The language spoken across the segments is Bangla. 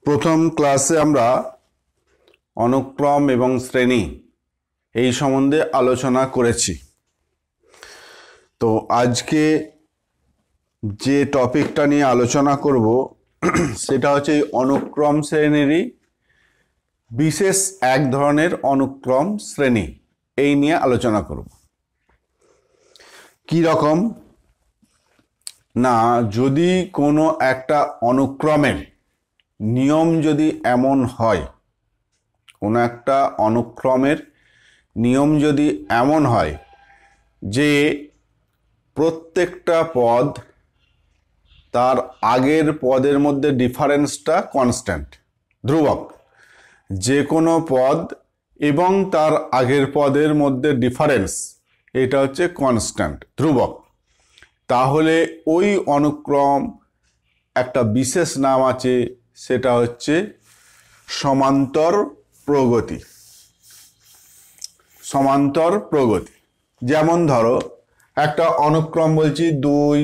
প্রথম ক্লাসে আমরা অনুক্রম এবং শ্রেণী এই সম্বন্ধে আলোচনা করেছি। তো আজকে যে টপিকটা নিয়ে আলোচনা করব সেটা হচ্ছে অনুক্রম শ্রেণীরই বিশেষ এক ধরনের অনুক্রম শ্রেণী, এই নিয়ে আলোচনা করব। কি রকম না, যদি কোনো একটা অনুক্রমের নিয়ম যদি এমন হয়, কোনো একটা অনুক্রমের নিয়ম যদি এমন হয় যে প্রত্যেকটা পদ তার আগের পদের মধ্যে ডিফারেন্সটা কনস্ট্যান্ট, ধ্রুবক, যে কোনো পদ এবং তার আগের পদের মধ্যে ডিফারেন্স এটা হচ্ছে কনস্ট্যান্ট, ধ্রুবক, তাহলে ওই অনুক্রম একটা বিশেষ নাম আছে, সেটা হচ্ছে সমান্তর প্রগতি। সমান্তর প্রগতি যেমন ধরো একটা অনুক্রম বলছি 2,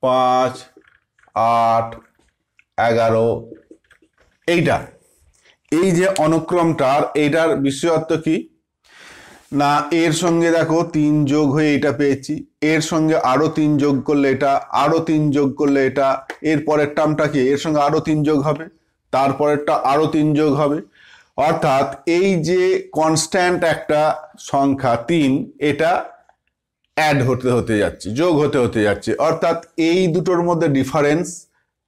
5, 8, 11, এইটা, এই যে অনুক্রমটার এইটার বিশেষত্ব কি না, এর সঙ্গে দেখো 3 যোগ হয়ে এটা পেয়েছি, এর সঙ্গে আরো 3 যোগ করলে এটা, আরো 3 যোগ করলে এটা, এর পরের টার্মটা কি, এর সঙ্গে আরো 3 যোগ হবে, তারপরেরটা আরো 3 যোগ হবে, অর্থাৎ এই যে কনস্ট্যান্ট একটা সংখ্যা 3, এটা অ্যাড হতে যাচ্ছে, যোগ হতে যাচ্ছে, অর্থাৎ এই দুটোর মধ্যে ডিফারেন্স,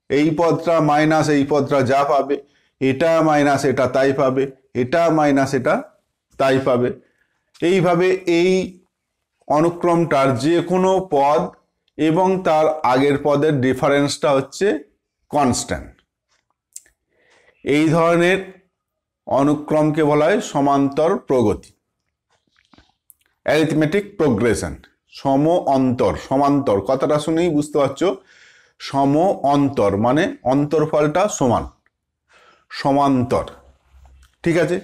এই পদটা মাইনাস এই পদটা যা পাবে, এটা মাইনাস এটা তাই পাবে, এটা মাইনাস এটা তাই পাবে। এইভাবে এই অনুক্রমটার যে কোনো পদ এবং তার আগের পদের ডিফারেন্সটা হচ্ছে কনস্ট্যান্ট। এই ধরনের অনুক্রমকে বলা হয় সমান্তর প্রগতি, অ্যারিথমেটিক প্রোগ্রেশন। সম অন্তর, সমান্তর কথাটা শুনেই বুঝতে পারছো, সম অন্তর মানে অন্তরফলটা সমান, সমান্তর, ঠিক আছে।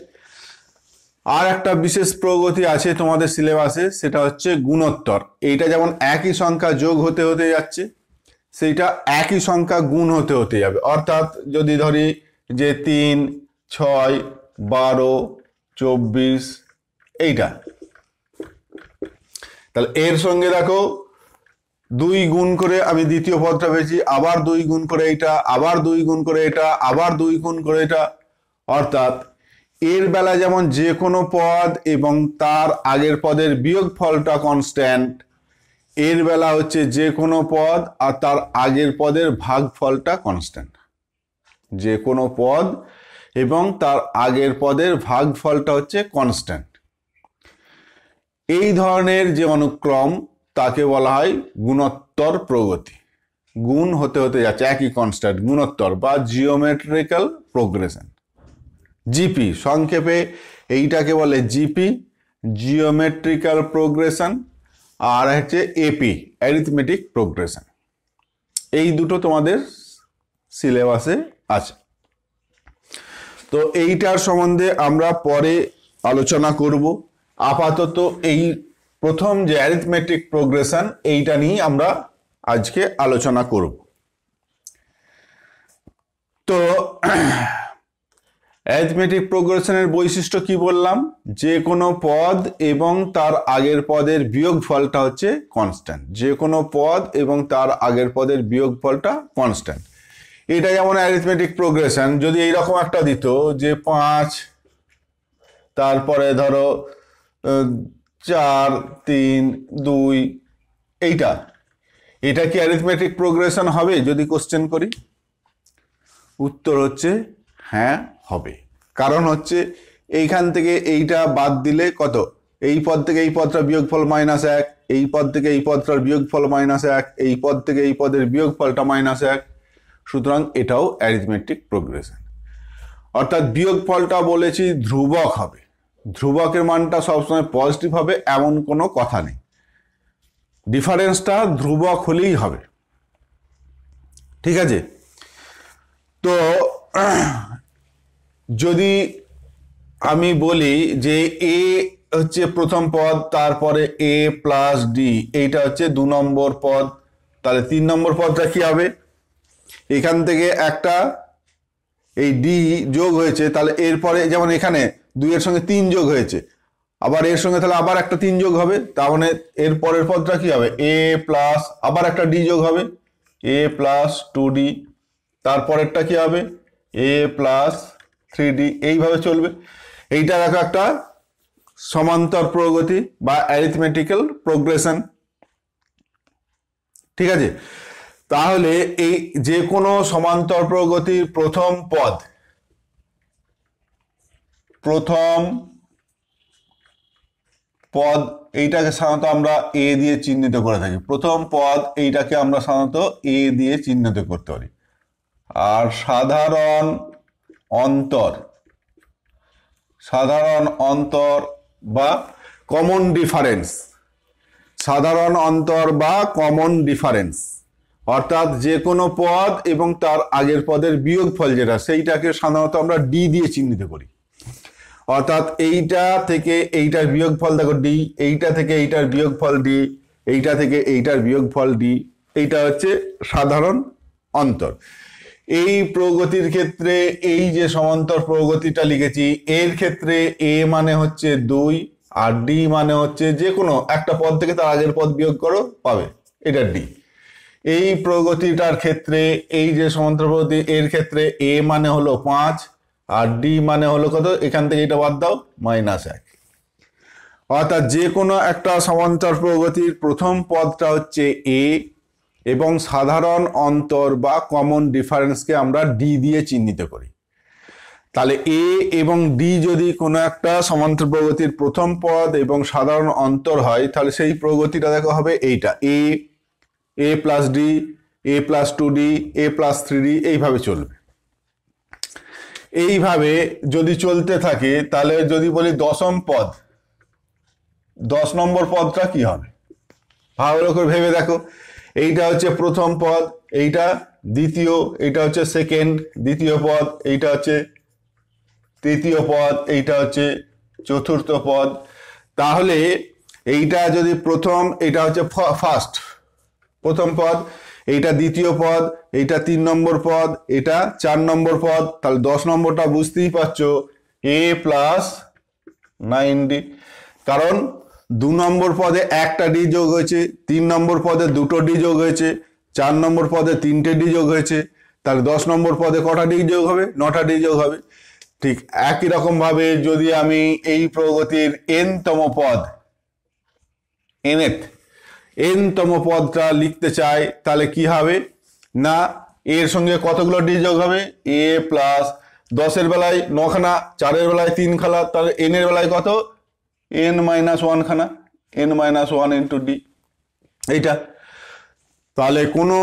আর একটা বিশেষ প্রগতি আছে তোমাদের সিলেবাসে, সেটা হচ্ছে গুণোত্তর। এইটা যেমন একই সংখ্যা যোগ হতে যাচ্ছে, সেইটা একই সংখ্যা গুণ হতে যাবে, অর্থাৎ যদি ধরি যে 3, 6, 12, 24, এইটা, তাহলে এর সঙ্গে দেখো 2 গুণ করে আমি দ্বিতীয় পদটা পেয়েছি, আবার 2 গুণ করে এটা, আবার 2 গুণ করে এটা, আবার 2 গুণ করে এটা, অর্থাৎ এর বেলা যেমন যে কোনো পদ এবং তার আগের পদের বিয়োগফলটা কনস্ট্যান্ট, এর বেলা হচ্ছে যে কোনো পদ আর তার আগের পদের ভাগফলটা কনস্ট্যান্ট। যে কোনো পদ এবং তার আগের পদের ভাগফলটা হচ্ছে কনস্ট্যান্ট। এই ধরনের যে অনুক্রম তাকে বলা হয় গুণোত্তর প্রগতি। গুণ হতে যাচ্ছে একই কনস্ট্যান্ট, গুণোত্তর বা জিওমেট্রিক্যাল প্রোগ্রেশন, জিপি সংক্ষেপে এইটাকে বলে জিপি, জিওমেট্রিক্যাল প্রোগ্রেশন, আর হচ্ছে এপি, অ্যারিথমেটিক প্রোগ্রেশন। এই দুটো তোমাদের সিলেবাসে আছে। তো এইটার সম্বন্ধে আমরা পরে আলোচনা করব। আপাতত এই প্রথম যে অ্যারিথমেটিক প্রোগ্রেশন, এইটা নিয়ে আমরা আজকে আলোচনা করব। তো অ্যারিথমেটিক প্রোগ্রেশনের বৈশিষ্ট্য কি বললাম, যে কোনো পদ এবং তার আগের পদের বিয়োগফলটা হচ্ছে কনস্ট্যান্ট, যে কোনো পদ এবং তার আগের পদের বিয়োগফলটা কনস্ট্যান্ট। এটা যেমন অ্যারিথমেটিক প্রোগ্রেশন যদি এইরকম একটা দিত যে 5, তারপরে ধরো 4, 3, 2, এটা কি অ্যারিথমেটিক প্রোগ্রেশন হবে যদি কোশ্চেন করি? উত্তর হচ্ছে হ্যাঁ হবে। কারণ হচ্ছে এইখান থেকে এইটা বাদ দিলে কত, এই পদ থেকে এই পদটা বিয়োগফল -1, এই পদ থেকে এই পদটার বিয়োগফল -1, এই পদ থেকে এই পদের বিয়োগফলটা -1, সুতরাং এটাও অ্যারিথমেটিক প্রোগ্রেশন। অর্থাৎ বিয়োগফলটা বলেছি ধ্রুবক হবে, ধ্রুবকের মানটা সবসময় পজিটিভ হবে এমন কোনো কথা নেই, ডিফারেন্সটা ধ্রুবক হলেই হবে, ঠিক আছে। তো যদি আমি বলি যে এ হচ্ছে প্রথম পদ, তারপরে a + d, এইটা হচ্ছে 2 নম্বর পদ, তাহলে 3 নম্বর পদটা কি হবে, এখান থেকে একটা এই ডি যোগ হয়েছে, তাহলে এরপরে যেমন এখানে 2 এর সঙ্গে 3 যোগ হয়েছে, আবার এর সঙ্গে তাহলে আবার একটা 3 যোগ হবে, তার মানে এর পরের পদটা কি হবে এ প্লাস আবার একটা ডি যোগ হবে এ প্লাস 2d, তারপরেরটা কি হবে এ প্লাস 3d, এইভাবে চলবে। এইটা দেখো একটা সমান্তর প্রগতি বা অ্যারিথমেটিক্যাল প্রোগ্রেশন। ঠিক আছে, তাহলে এই যে কোনো সমান্তর প্রগতির প্রথম পদ এইটাকে সাধারণত আমরা এ দিয়ে চিহ্নিত করে থাকি। প্রথম পদ এইটাকে আমরা সাধারণত এ দিয়ে চিহ্নিত করতে পারি। আর সাধারণ অন্তর বা কমন ডিফারেন্স, সাধারণ অন্তর বা কমন ডিফারেন্স অর্থাৎ যে কোনো পদ এবং তার আগের পদের বিয়োগফল যেটা, সেইটাকে সাধারণত আমরা ডি দিয়ে চিহ্নিত করি। অর্থাৎ এইটা থেকে এইটার বিয়োগফল দেখো ডি, এইটা থেকে এইটার বিয়োগফল ডি, এইটা থেকে এইটার বিয়োগফল ডি, এইটা হচ্ছে সাধারণ অন্তর। এই প্রগতির ক্ষেত্রে এই যে সমান্তর প্রগতিটা লিখেছি, এর ক্ষেত্রে এ মানে হচ্ছে 2 আর ডি মানে হচ্ছে যে কোনো একটা পদ থেকে তার আগের পদ বিয়োগ করো পাবে, এটা ডি। এই প্রগতিটার ক্ষেত্রে এই যে সমান্তর প্রগতি, এর ক্ষেত্রে এ মানে হলো 5 আর ডি মানে হলো কত, এখান থেকে এটা বাদ দাও -1। অর্থাৎ যে কোনো একটা সমান্তর প্রগতির প্রথম পদটা হচ্ছে এ এবং সাধারণ অন্তর বা কমন ডিফারেন্সকে আমরা ডি দিয়ে চিহ্নিত করি। তাহলে এ এবং ডি যদি কোনো একটা সমান্তর প্রগতির প্রথম পদ এবং সাধারণ অন্তর হয়, তাহলে সেই প্রগতিটা দেখো হবে এইটা এ প্লাস ডি, এ প্লাস 2d, এ প্লাস 3d, এইভাবে চলবে। এইভাবে যদি চলতে থাকে, তাহলে যদি বলি দশম পদ, 10 নম্বর পদটা কি হবে ভালো করে ভেবে দেখো। এইটা হচ্ছে প্রথম পদ, এইটা দ্বিতীয়, এইটা হচ্ছে সেকেন্ড দ্বিতীয় পদ, এইটা হচ্ছে তৃতীয় পদ, এইটা হচ্ছে চতুর্থ পদ। তাহলে এইটা যদি প্রথম, এটা হচ্ছে ফার্স্ট প্রথম পদ, এইটা দ্বিতীয় পদ, এইটা 3 নম্বর পদ, এটা 4 নম্বর পদ, তাহলে 10 নম্বরটা বুঝতেই পারছো এ প্লাস 9d। কারণ 2 নম্বর পদে একটা ডি যোগ হয়েছে, 3 নম্বর পদে 2টো ডি যোগ হয়েছে, 4 নম্বর পদে 3টে ডি যোগ হয়েছে, তাহলে 10 নম্বর পদে কটা ডি যোগ হবে 9টা ডি যোগ হবে। ঠিক একই রকম ভাবে যদি আমি এই প্রগতির n-তম পদ n-তম পদটা লিখতে চাই, তাহলে কি হবে না এর সঙ্গে কতগুলো ডি যোগ হবে এ প্লাস 10 এর বেলায় 9 খানা, 4 এর বেলায় 3 খানা, তাহলে n এর বেলায় কত n-1 খানা, n-1 ইন্টু ডি এইটা। তাহলে কোনো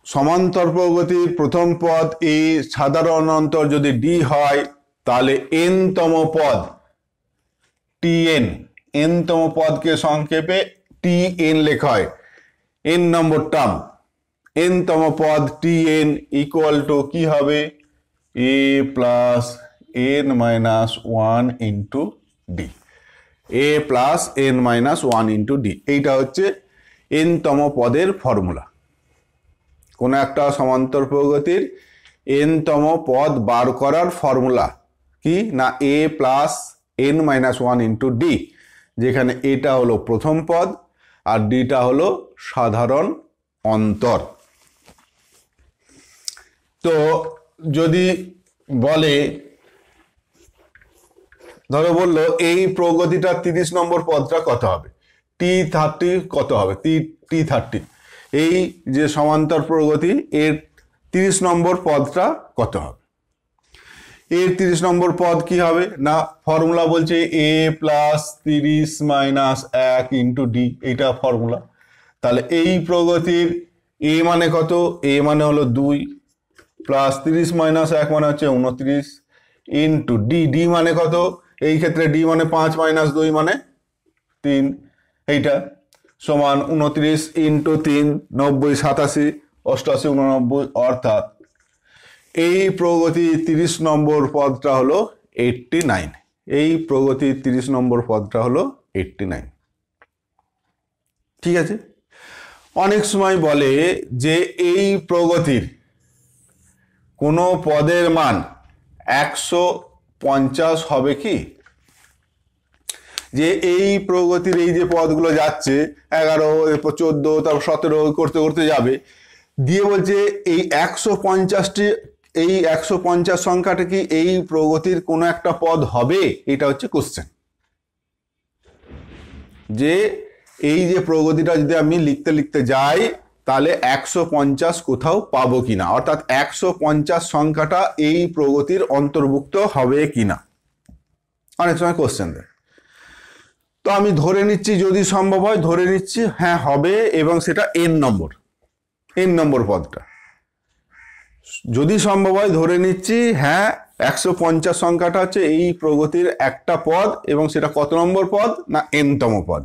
সমান্তর প্রগতির প্রথম পদ এ সাধারণ অন্তর যদি ডি হয়, তাহলে n-তম পদ n-তম পদকে সংক্ষেপে tn লেখা হয়, n নম্বর টার্ম, n-তম পদ tn ইকুয়াল টু কি হবে a plus n-1 into D, a plus n-1 into d. এইটা হচ্ছে n-তম পদের ফর্মুলা। কোনো একটা সমান্তর প্রগতির n-তম পদ বার করার ফর্মুলা কি না a plus n-1 into D, যেখানে এটা হলো প্রথম পদ আর ডিটা হলো সাধারণ অন্তর। তো যদি বলে, ধরো বললো এই প্রগতিটা 30 নম্বর পদটা কত হবে, t30 কত হবে, t30, এই যে সমান্তর প্রগতি এর 30 নম্বর পদটা কত হবে। এর 30 নম্বর পদ কি হবে না ফর্মুলা বলছে a plus 30 minus 1 into d, এইটা ফর্মুলা। তাহলে এই প্রগতির a মানে কত, a মানে হলো 2 প্লাস 30 মাইনাস 1 মানে হচ্ছে 29 ইন্টু ডি, ডি মানে কত, এই ক্ষেত্রে ডি মানে 5 মাইনাস 2 মানে 3, এইটা সমান 29 ইন্টু 3 90 87 88 89, অর্থাৎ এই প্রগতির 30 নম্বর পদটা হলো 89, এই প্রগতির 30 নম্বর পদটা হলো 89। ঠিক আছে, অনেক সময় বলে যে এই প্রগতির কোনো পদের মান 150 হবে কি? যে এই প্রগতির এই যে পদগুলো যাচ্ছে 11, 14, তারপর 17 করতে করতে যাবে, দিয়ে বলছে এই 150টি, এই 150 সংখ্যাটা কি এই প্রগতির কোনো একটা পদ হবে? এটা হচ্ছে কোশ্চেন। যে এই যে প্রগতিটা যদি আমি লিখতে লিখতে যাই তাহলে 150 কোথাও পাবো কিনা, অর্থাৎ 150 সংখ্যাটা এই প্রগতির অন্তর্ভুক্ত হবে কিনা, অনেক সময় কোশ্চেন দেয়। তো আমি ধরে নিচ্ছি, যদি সম্ভব হয় ধরে নিচ্ছি হ্যাঁ হবে, এবং সেটা n নম্বর পদটা যদি সম্ভব হয় ধরে নিচ্ছি হ্যাঁ 150 সংখ্যাটা হচ্ছে এই প্রগতির একটা পদ, এবং সেটা কত নম্বর পদ না n-তম পদ।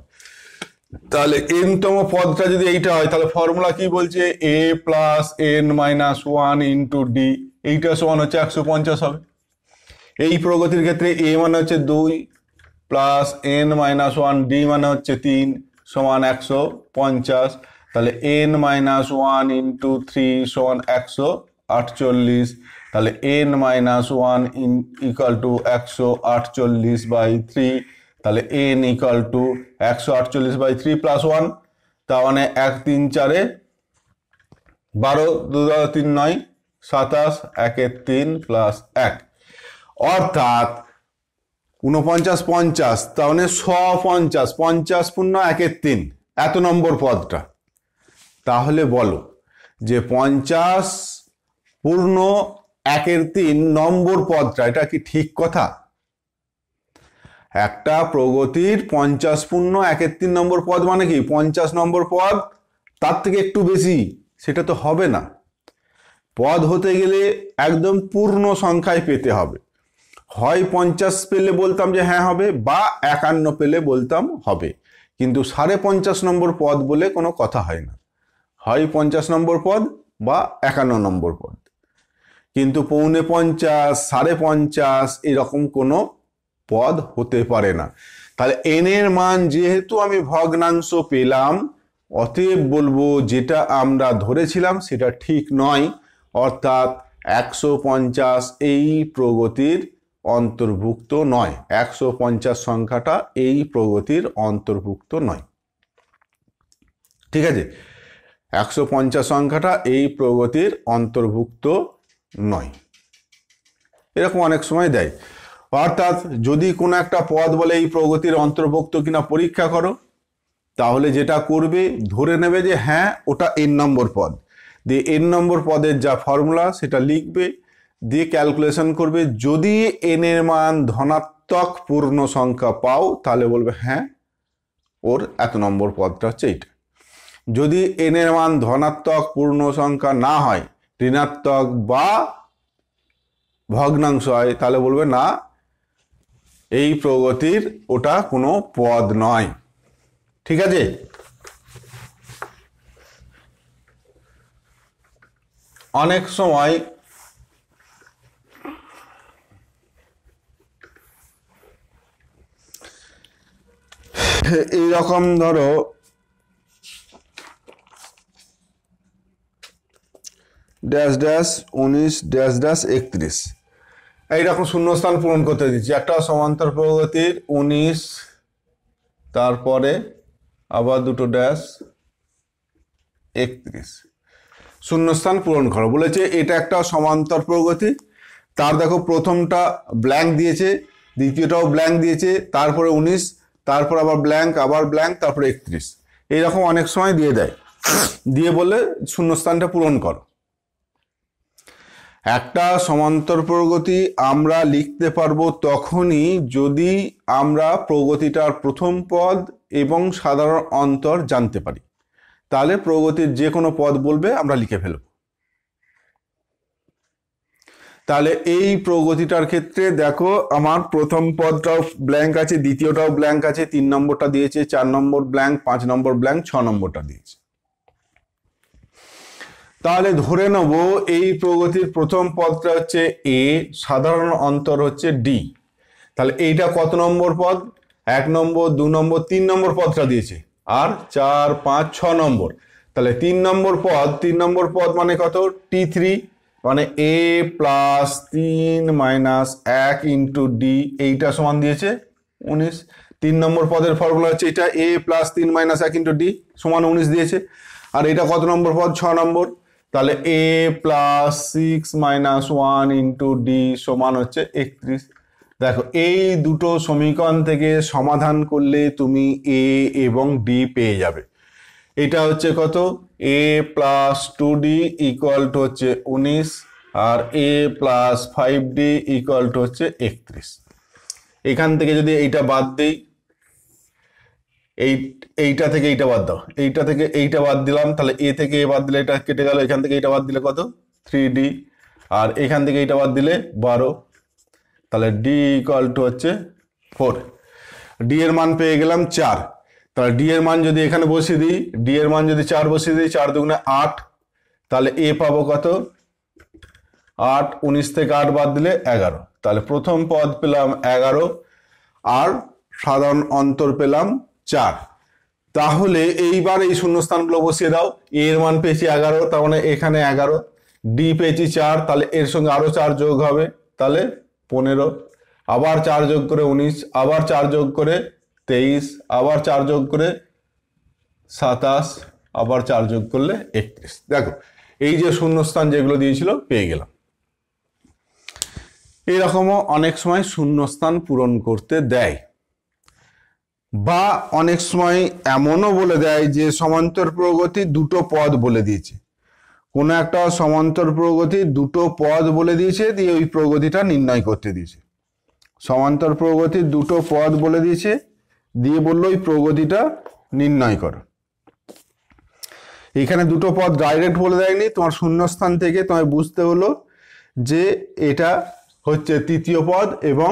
তাহলে n-তম পদটা যদি এইটা হয় তাহলে ফর্মুলা কি বলছে, a plus n-1 into d, এইটা সমান হচ্ছে 150 হবে। এই প্রগতির ক্ষেত্রে a মানে হচ্ছে 2 প্লাস n-1 ডি মানে হচ্ছে 3 সমান 150। তাহলে n-1 ইন্টু 3 সমান 148। তাহলে n-1 ইকুয়াল টু 148/3। তাহলে n ইকুয়াল টু 148/3 প্লাস 1, তার মানে 1 3 4 12, 2 3 9 27, 1 3 প্লাস 1, অর্থাৎ 49 50, তার মানে 150, 50 পূর্ণ 1 3 এত নম্বর পদটা। তাহলে বলো যে 50 পূর্ণ 1 3 নম্বর পদটা, এটা কি ঠিক কথা? একটা প্রগতির 50 পূর্ণ 1 3 নম্বর পদ মানে কি 50 নম্বর পদ, তার থেকে একটু বেশি সেটা তো হবে না। পদ হতে গেলে একদম পূর্ণ সংখ্যায় পেতে হবে। হয় 50 পেলে বলতাম যে হ্যাঁ হবে, বা 51 পেলে বলতাম হবে, কিন্তু 50.5 নম্বর পদ বলে কোনো কথা হয় না। হয় 50 নম্বর পদ বা 51 নম্বর পদ, কিন্তু 50.5, 50.5 এরকম কোনো পদ হতে পারে না। তাহলে n এর মান যেহেতু আমি ভগ্নাংশ পেলাম, অতএব বলবো যেটা আমরা ধরেছিলাম সেটা ঠিক নয়, অর্থাৎ 150 এই প্রগতির অন্তর্ভুক্ত নয়। 150 সংখ্যাটা এই প্রগতির অন্তর্ভুক্ত নয়। ঠিক আছে, 150 সংখ্যাটা এই প্রগতির অন্তর্ভুক্ত নয়। এরকম অনেক সময় দেয়। অর্থাৎ যদি কোনো একটা পদ বলে এই প্রগতির অন্তর্ভুক্ত কিনা পরীক্ষা করো, তাহলে যেটা করবে ধরে নেবে যে হ্যাঁ ওটা n নম্বর পদ, দিয়ে n নম্বর পদের যা ফর্মুলা সেটা লিখবে, দিয়ে ক্যালকুলেশন করবে। যদি n এর মান ধনাত্মক পূর্ণ সংখ্যা পাও তাহলে বলবে হ্যাঁ ওর এত নম্বর পদটা হচ্ছে এইটা। যদি n এর মান ধনাত্মক পূর্ণ সংখ্যা না হয়, ঋণাত্মক বা ভগ্নাংশ হয়, তাহলে বলবে না এই প্রগতির ওটা কোনো পদ নয়। ঠিক আছে, অনেক সময় এইরকম ধরো ড্যাশ ড্যাশ 19 ড্যাশ ড্যাশ 31 এইরকম শূন্যস্থান পূরণ করতে দিচ্ছি। একটা সমান্তর প্রগতির 19, তারপরে আবার দুটো ড্যাশ 31 শূন্যস্থান পূরণ করো বলেছে। এটা একটা সমান্তর প্রগতি, তার দেখো প্রথমটা ব্ল্যাঙ্ক দিয়েছে, দ্বিতীয়টাও ব্ল্যাঙ্ক দিয়েছে, তারপরে 19, তারপর আবার ব্ল্যাঙ্ক, আবার ব্ল্যাঙ্ক, তারপরে 31, এইরকম অনেক সময় দিয়ে দেয়, দিয়ে বলে শূন্যস্থানটা পূরণ করো। একটা সমান্তর প্রগতি আমরা লিখতে পারবো তখনই যদি আমরা প্রগতিটার প্রথম পদ এবং সাধারণ অন্তর জানতে পারি, তাহলে প্রগতির যে কোনো পদ বলবে আমরা লিখে ফেলব। তাহলে এই প্রগতিটার ক্ষেত্রে দেখো আমার প্রথম পদটাও ব্ল্যাঙ্ক আছে, দ্বিতীয়টাও ব্ল্যাঙ্ক আছে, 3 নম্বরটা দিয়েছে, 4 নম্বর ব্ল্যাঙ্ক, 5 নম্বর ব্ল্যাঙ্ক, 6 নম্বরটা দিয়েছে। তাহলে ধরে নেব এই প্রগতির প্রথম পদটা হচ্ছে এ, সাধারণ অন্তর হচ্ছে ডি। তাহলে এইটা কত নম্বর পদ? 1 নম্বর, 2 নম্বর, 3 নম্বর পদটা দিয়েছে, আর 4 5 6 নম্বর। তাহলে 3 নম্বর পদ মানে কত, t3, মানে a plus 3 minus 1 into d, এইটা সমান দিয়েছে 19। 3 নম্বর পদের ফর্মুলা হচ্ছে এটা, a plus 3 minus 1 into d সমান 19 দিয়েছে। আর এটা কত নম্বর পদ, 6 নম্বর, তাহলে a plus 6 minus 1 into d সমান হচ্ছে 31। দেখো এই দুটো সমীকরণ থেকে সমাধান করলে তুমি a এবং d পেয়ে যাবে। এটা হচ্ছে কত, a plus 2d equal to হচ্ছে 19, আর a plus 5d equal to হচ্ছে 31। এখান থেকে যদি এইটা বাদ দিই, এইটা থেকে এইটা বাদ দাও, এইটা থেকে এইটা বাদ দিলাম, তাহলে a থেকে a বাদ দিলে এটা কেটে গেল, এখান থেকে এইটা বাদ দিলে কত 3d, আর এখান থেকে এইটা বাদ দিলে 12, তাহলে d ইকুয়াল টু হচ্ছে 4। d এর মান পেয়ে গেলাম 4। তাহলে d এর মান যদি এখানে বসিয়ে দিই, d এর মান যদি 4 বসিয়ে দিই, 4 দুগুণে 8, তাহলে a পাবো কত 8, 19 থেকে 8 বাদ দিলে 11, তাহলে প্রথম পদ পেলাম 11 আর সাধারণ অন্তর পেলাম 4। তাহলে এইবার এই শূন্যস্থানগুলো বসিয়ে দাও, a এর মান পেয়েছি 11, তার মানে এখানে 11, d পেয়েছি 4, তাহলে এর সঙ্গে আরো 4 যোগ হবে, তাহলে 15, আবার 4 যোগ করে 19, আবার 4 যোগ করে 23, আবার 4 যোগ করে 27, আবার 4 যোগ করলে 31। দেখো এই যে শূন্যস্থান যেগুলো দিয়েছিল পেয়ে গেলাম। এরকমও অনেক সময় শূন্যস্থান পূরণ করতে দেয়, বা অনেক সময় এমনও বলে দেয় যে সমান্তর প্রগতি দুটো পদ বলে দিয়েছে, কোনো একটা সমান্তর প্রগতি দুটো পদ বলে দিয়েছে, দিয়ে ওই প্রগতিটা নির্ণয় করতে দিয়েছে। সমান্তর প্রগতি দুটো পদ বলে দিয়েছে, দিয়ে বললো ওই প্রগতিটা নির্ণয় করো। এখানে দুটো পদ ডাইরেক্ট বলে দেয়নি, তোমার শূন্যস্থান থেকে তোমায় বুঝতে হলো যে এটা হচ্ছে তৃতীয় পদ এবং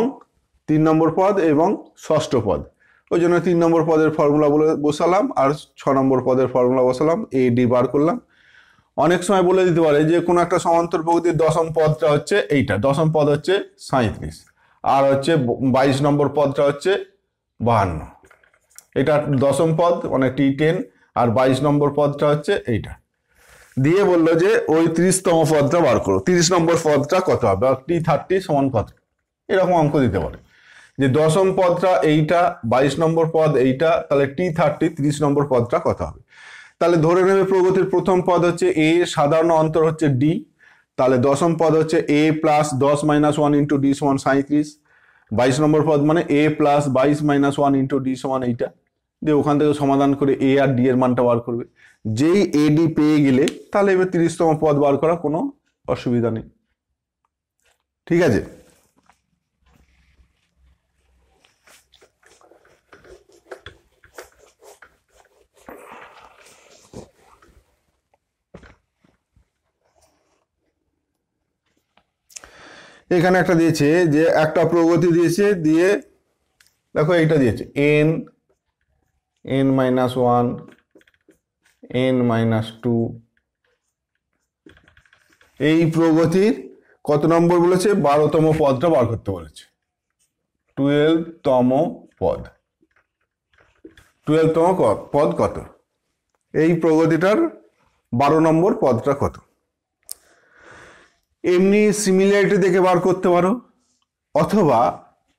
3 নম্বর পদ এবং ষষ্ঠ পদ, ওই জন্য 3 নম্বর পদের ফর্মুলা বসালাম আর 6 নম্বর পদের ফর্মুলা বসালাম, এ ডি বার করলাম। অনেক সময় বলে দিতে পারে যে কোনো একটা সমান্তর প্রগতির দশম পদটা হচ্ছে এইটা, দশম পদ হচ্ছে 37, আর হচ্ছে 22 নম্বর পদটা হচ্ছে 52, এটা দশম পদ মানে T10, আর 22 নম্বর পদটা হচ্ছে এইটা, দিয়ে বললো যে ওই 30তম পদটা বার করো, 30 নম্বর পদটা কত হবে, T30 সমান কত, এরকম অঙ্ক দিতে পারে। যে দশম পদটা এইটা, 22 নম্বর পদ এইটা, তাহলে T30 30 নম্বর পদটা কত হবে। তাহলে ধরে নেবে প্রগতির প্রথম পদ হচ্ছে a, সাধারণ অন্তর হচ্ছে d, তাহলে দশম পদ হচ্ছে a plus 10 minus 1 into d সমান 37, 22 নম্বর পদ মানে a plus 22 minus 1 into d সমান এইটা, দিয়ে ওখান থেকে সমাধান করে a আর d এর মানটা বার করবে। যেই a d পেয়ে গেলে তাহলে এবার 30তম পদ বার করা কোনো অসুবিধা নেই, ঠিক আছে। এখানে একটা দিয়েছে যে একটা প্রগতি দিয়েছে, দিয়ে দেখো এইটা দিয়েছে n, n-1, n-2, এই প্রগতির কত নম্বর বলেছে, 12তম পদটা বার করতে বলেছে, 12তম পদ, 12তম পদ কত, এই প্রগতিটার 12 নম্বর পদটা কত। এমনি সিমিলারিটি দেখে বার করতে পারো, অথবা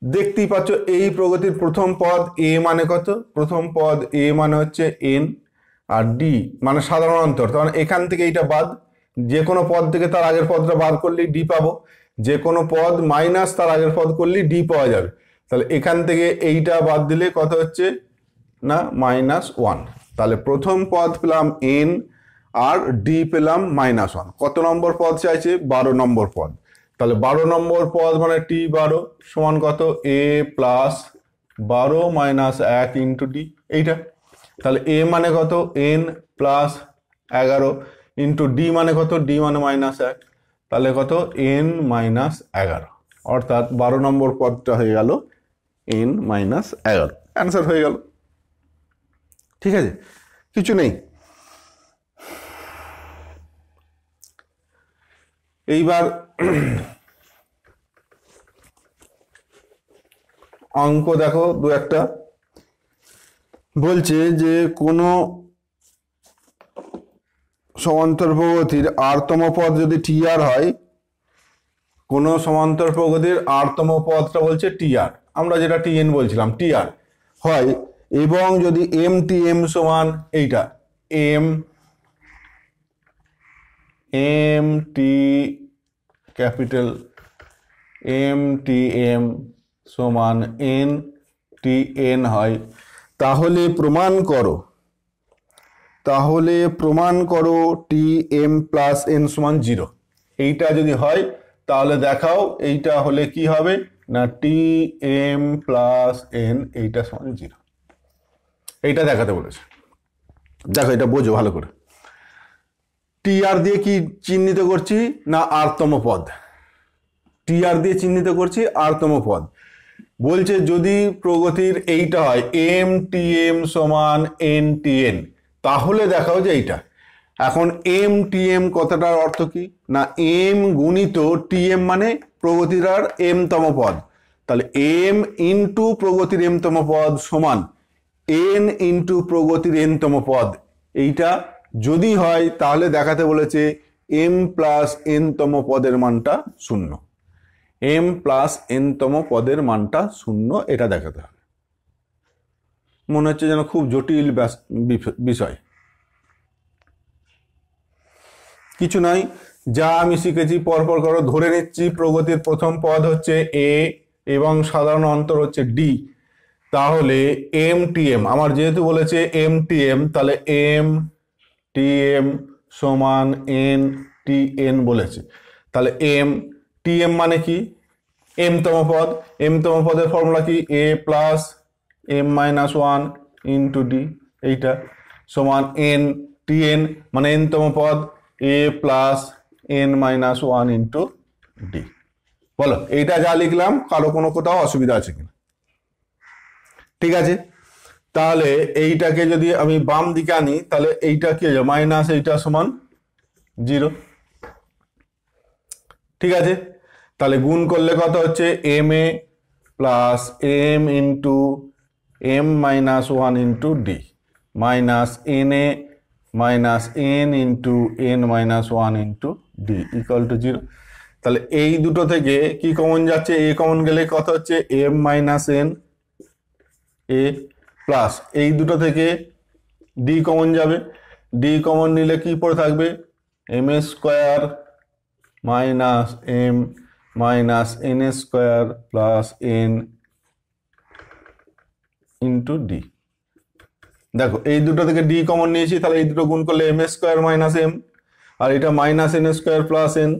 দেখতেই পাচ্ছ এই প্রগতির প্রথম পদ a মানে কত, প্রথম পদ a মানে হচ্ছে n, আর d মানে সাধারণ অন্তর, তখন এখান থেকে এইটা বাদ, যে কোনো পদ থেকে তার আগের পদটা বার করলেই d পাবো, যে কোনো পদ মাইনাস তার আগের পদ করলেই d পাওয়া যাবে, তাহলে এখান থেকে এইটা বাদ দিলে কত হচ্ছে না -1, তাহলে প্রথম পদ পেলাম n আর d পেলাম -1, কত নম্বর পদ চাইছে, 12 নম্বর পদ, তাহলে 12 নম্বর পদ মানে T12 সমান কত, a plus 12 minus 1 into d, এইটা, তাহলে a মানে কত n প্লাস 11 ইন্টু d মানে কত, d মানে -1, তাহলে কত n-11, অর্থাৎ 12 নম্বর পদটা হয়ে গেল n-11, অ্যান্সার হয়ে গেল, ঠিক আছে, কিছু নেই। এইবার অঙ্ক দেখো দু একটা, বলছে যে কোনো সমান্তর প্রগতির আরতম পদ যদি টিআর হয়, কোনো সমান্তর প্রগতির আরতম পদটা বলছে টিআর, আমরা যেটা টিএন বলছিলাম টিআর হয়, এবং যদি এম টি এম সমান এইটা M M T capital M T M সমান এন টি এন হয়, তাহলে প্রমাণ করো টি এম প্লাস এন সমান 0। এইটা যদি হয় তাহলে দেখাও এইটা হলে কি হবে না টি এম প্লাস এন এইটা সমান 0। এইটা দেখাতে বলেছে। দেখো এটা বোঝো ভালো করে। টি আর দিয়ে কি চিহ্নিত করছি না আরতম পদ, টি আর দিয়ে চিহ্নিত করছি আরতম পদ। বলছে যদি প্রগতির এইটা হয় এম টি এম সমান এন টি এন, তাহলে দেখাও যে এইটা। এখন এম টি এম কথাটার অর্থ কি না এম গুণিত টি এম মানে প্রগতির আর এম তম পদ, তাহলে এম ইন্টু প্রগতির এম তম পদ সমান এন ইন্টু প্রগতির এন তম পদ। এইটা যদি হয় তাহলে দেখাতে বলেছে এম প্লাস এন তম পদের মানটা 0, এম প্লাস এন তম পদের মানটা 0, এটা দেখাতে হবে। মনে হচ্ছে যেন খুব জটিল বিষয়, কিছু নাই, যা আমি শিখেছি পরপর করো। ধরে নিচ্ছি প্রগতির প্রথম পদ হচ্ছে এ এবং সাধারণ অন্তর হচ্ছে ডি, তাহলে এম টি এম আমার যেহেতু বলেছে এম টি এম, তাহলে এম টি এম সমান এন টি এন বলেছে, তাহলে এম টি এম মানে কি এম তম পদ, এম তম পদের ফর্মুলা কি a plus m minus 1 into d, এইটা সমান এন টি এন মানে এন তম পদ a plus n minus 1 into d. বলো এইটা যা লিখলাম কারো কোনো কোথাও অসুবিধা আছে কিনা? ঠিক আছে, তাহলে এইটাকে যদি আমি বাম দিকে আনি তাহলে এইটা কি হয়ে মাইনাস এইটা সমান 0। ঠিক আছে, তাহলে গুণ করলে কত হচ্ছে M A plus M into M minus 1 into D minus N A minus N into N minus 1 into D equal to 0। তাহলে এই দুটো থেকে কি কমন যাচ্ছে, এ কমন গেলে কত হচ্ছে M minus N A plus এই দুটো থেকে ডি কমন যাবে, ডি কমন নিলে কি পড়ে থাকবে M square minus M minus N square plus N into D. দেখো এই দুটো থেকে ডি কমন নিয়েছি, তাহলে এই দুটো গুণ করলে এম স্কোয়ার মাইনাস এম আর এটা minus N square plus n.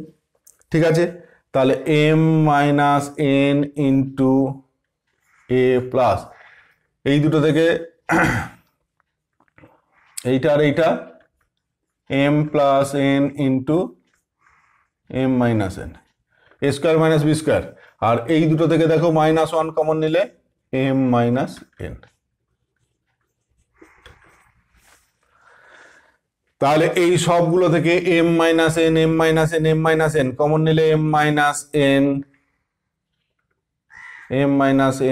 ঠিক আছে, তাহলে m minus N into a plus এই দুটো থেকে এইটা আর এইটা m plus N into M minus N a square minus b square, আর এই দুটো থেকে দেখো মাইনাস 1 কমন নিলে এম মাইনাস এন। তাহলে এই সবগুলো থেকে m minus n m minus n m minus n common নিলে এম মাইনাস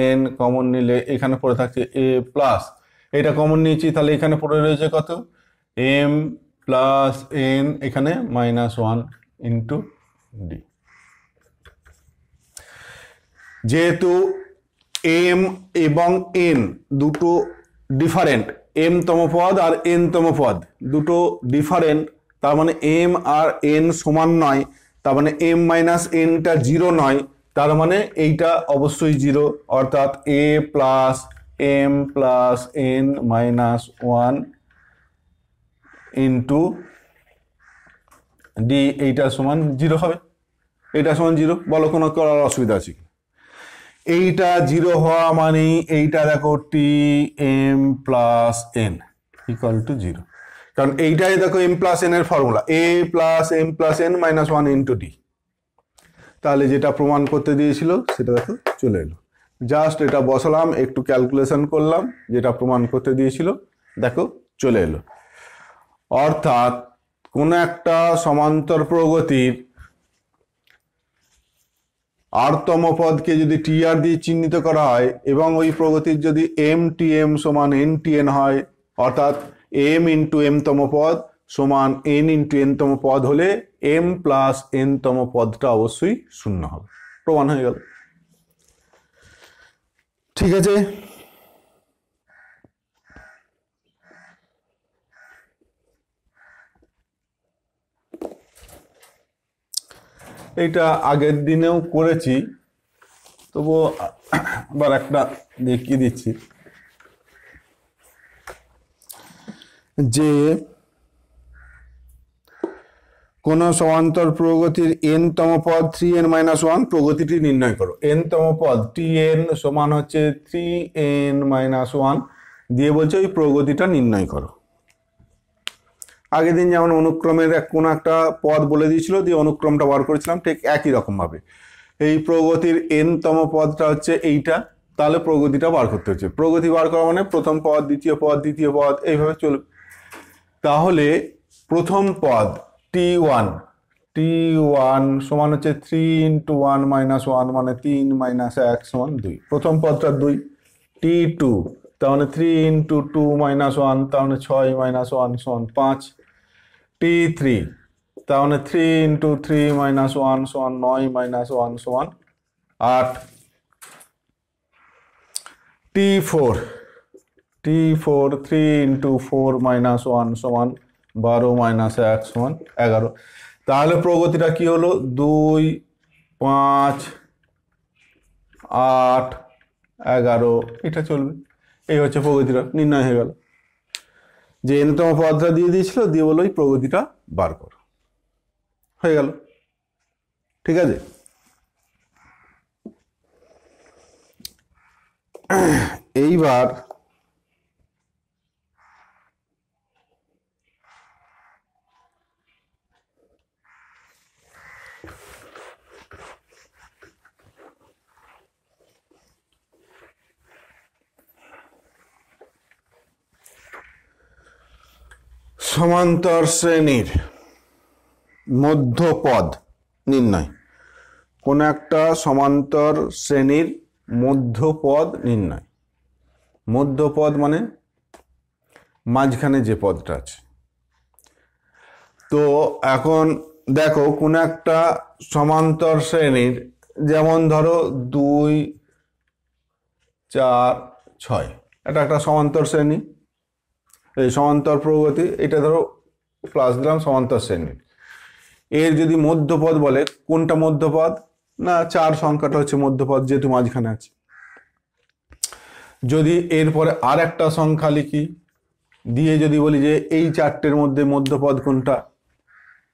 এন কমন নিলে এখানে পড়ে থাকছে এ প্লাস, এটা কমন নিয়েছি তাহলে এখানে পড়ে রয়েছে কত এম প্লাস এন এখানে মাইনাস 1 ইন্টু ডি। যেহেতু এম এবং এন দুটো ডিফারেন্ট, এম তম পদ আর এন তম পদ দুটো ডিফারেন্ট, তার মানে এম আর এন সমান নয়, তার মানে এম মাইনাস এনটা 0 নয়, তার মানে এইটা অবশ্যই 0, অর্থাৎ a plus m plus n minus 1 into d এইটা সমান 0 হবে। এইটা সমান 0, বলো কোনো করার অসুবিধা আছে? এইটা 0 হওয়া মানে এইটা দেখো t m plus n equal to 0, কারণ এইটাই দেখো এম প্লাস এন এর formula a plus m plus n minus 1 into d. তাহলে যেটা প্রমাণ করতে দিয়েছিল সেটা দেখো চলে এলো, জাস্ট এটা বসালাম, একটু ক্যালকুলেশন করলাম, যেটা প্রমাণ করতে দিয়েছিল দেখো চলে এলো। অর্থাৎ কোন একটা সমান্তর প্রগতির আরতম পদকে যদি টি আর দিয়ে চিহ্নিত করা হয় এবং ওই প্রগতির যদি এম টি এম সমান এন টি এন হয়, অর্থাৎ এম ইন্টু এম তম পদ সমান n ইন্টু n তম পদ হলে m প্লাস n তম পদটা অবশ্যই শূন্য হবে, প্রমাণ হয়ে গেল। ঠিক আছে, এইটা আগের দিনেও করেছি, তবুও আবার একটা দেখিয়ে দিচ্ছি যে কোন সমান্তর প্রগতির n তম পদ 3n-1 প্রগতিটি নির্ণয় করো। n তম পদ tn সমান হচ্ছে 3n-1 দিয়ে বলছে ওই প্রগতিটা নির্ণয় করো। আগের দিন যেমন অনুক্রমের কোনো একটা পদ বলে দিয়েছিল, দিয়ে অনুক্রমটা বার করেছিলাম, ঠিক একই রকম ভাবে এই প্রগতির n তম পদটা হচ্ছে এইটা, তাহলে প্রগতিটা বার করতে হচ্ছে। প্রগতি বার করা মানে প্রথম পদ, দ্বিতীয় পদ, তৃতীয় পদ, এইভাবে চলবে। তাহলে প্রথম পদ t1 সমান হচ্ছে 3 × 1 - 1 মানে 3 - 1 সমান 2, প্রথম পদটা 2। t2 তাহলে 3 × 2 - 1 তাহলে 6 - 1 সমান 5। t3 তাহলে 3 × 3 - 1 সমান 9 - 1 সমান 8। t4 3 × 4 - 1 সমান 12 - 1 সমান 11। তাহলে প্রগতিটা কি হলো? 2 5 8 11, এটা চলবে। এই হচ্ছে প্রগতিটা নির্ণয় হয়ে গেল, যে n তম পদটা দিয়ে দিয়েছিল, দিয়ে বলো এই প্রগতিটা বার করো, হয়ে গেল। ঠিক আছে, এইবার সমান্তর শ্রেণীর মধ্যপদ নির্ণয়। কোন একটা সমান্তর শ্রেণীর মধ্যপদ নির্ণয়। মধ্যপদ মানে মাঝখানে যে পদটা আছে। তো এখন দেখো কোন একটা সমান্তর শ্রেণীর, যেমন ধরো 2 4 6, এটা একটা সমান্তর শ্রেণী, এই সমান্তর প্রগতি, এটা ধরো প্লাস দিলাম সমান্তর শ্রেণী। এর যদি মধ্যপদ বলে, কোনটা মধ্যপদ? না 4 সংখ্যাটা হচ্ছে মধ্যপদ, যেহেতু মাঝখানে আছে। যদি এরপরে আর একটা সংখ্যা লিখি, দিয়ে যদি বলি যে এই 4টের মধ্যে মধ্যপদ কোনটা,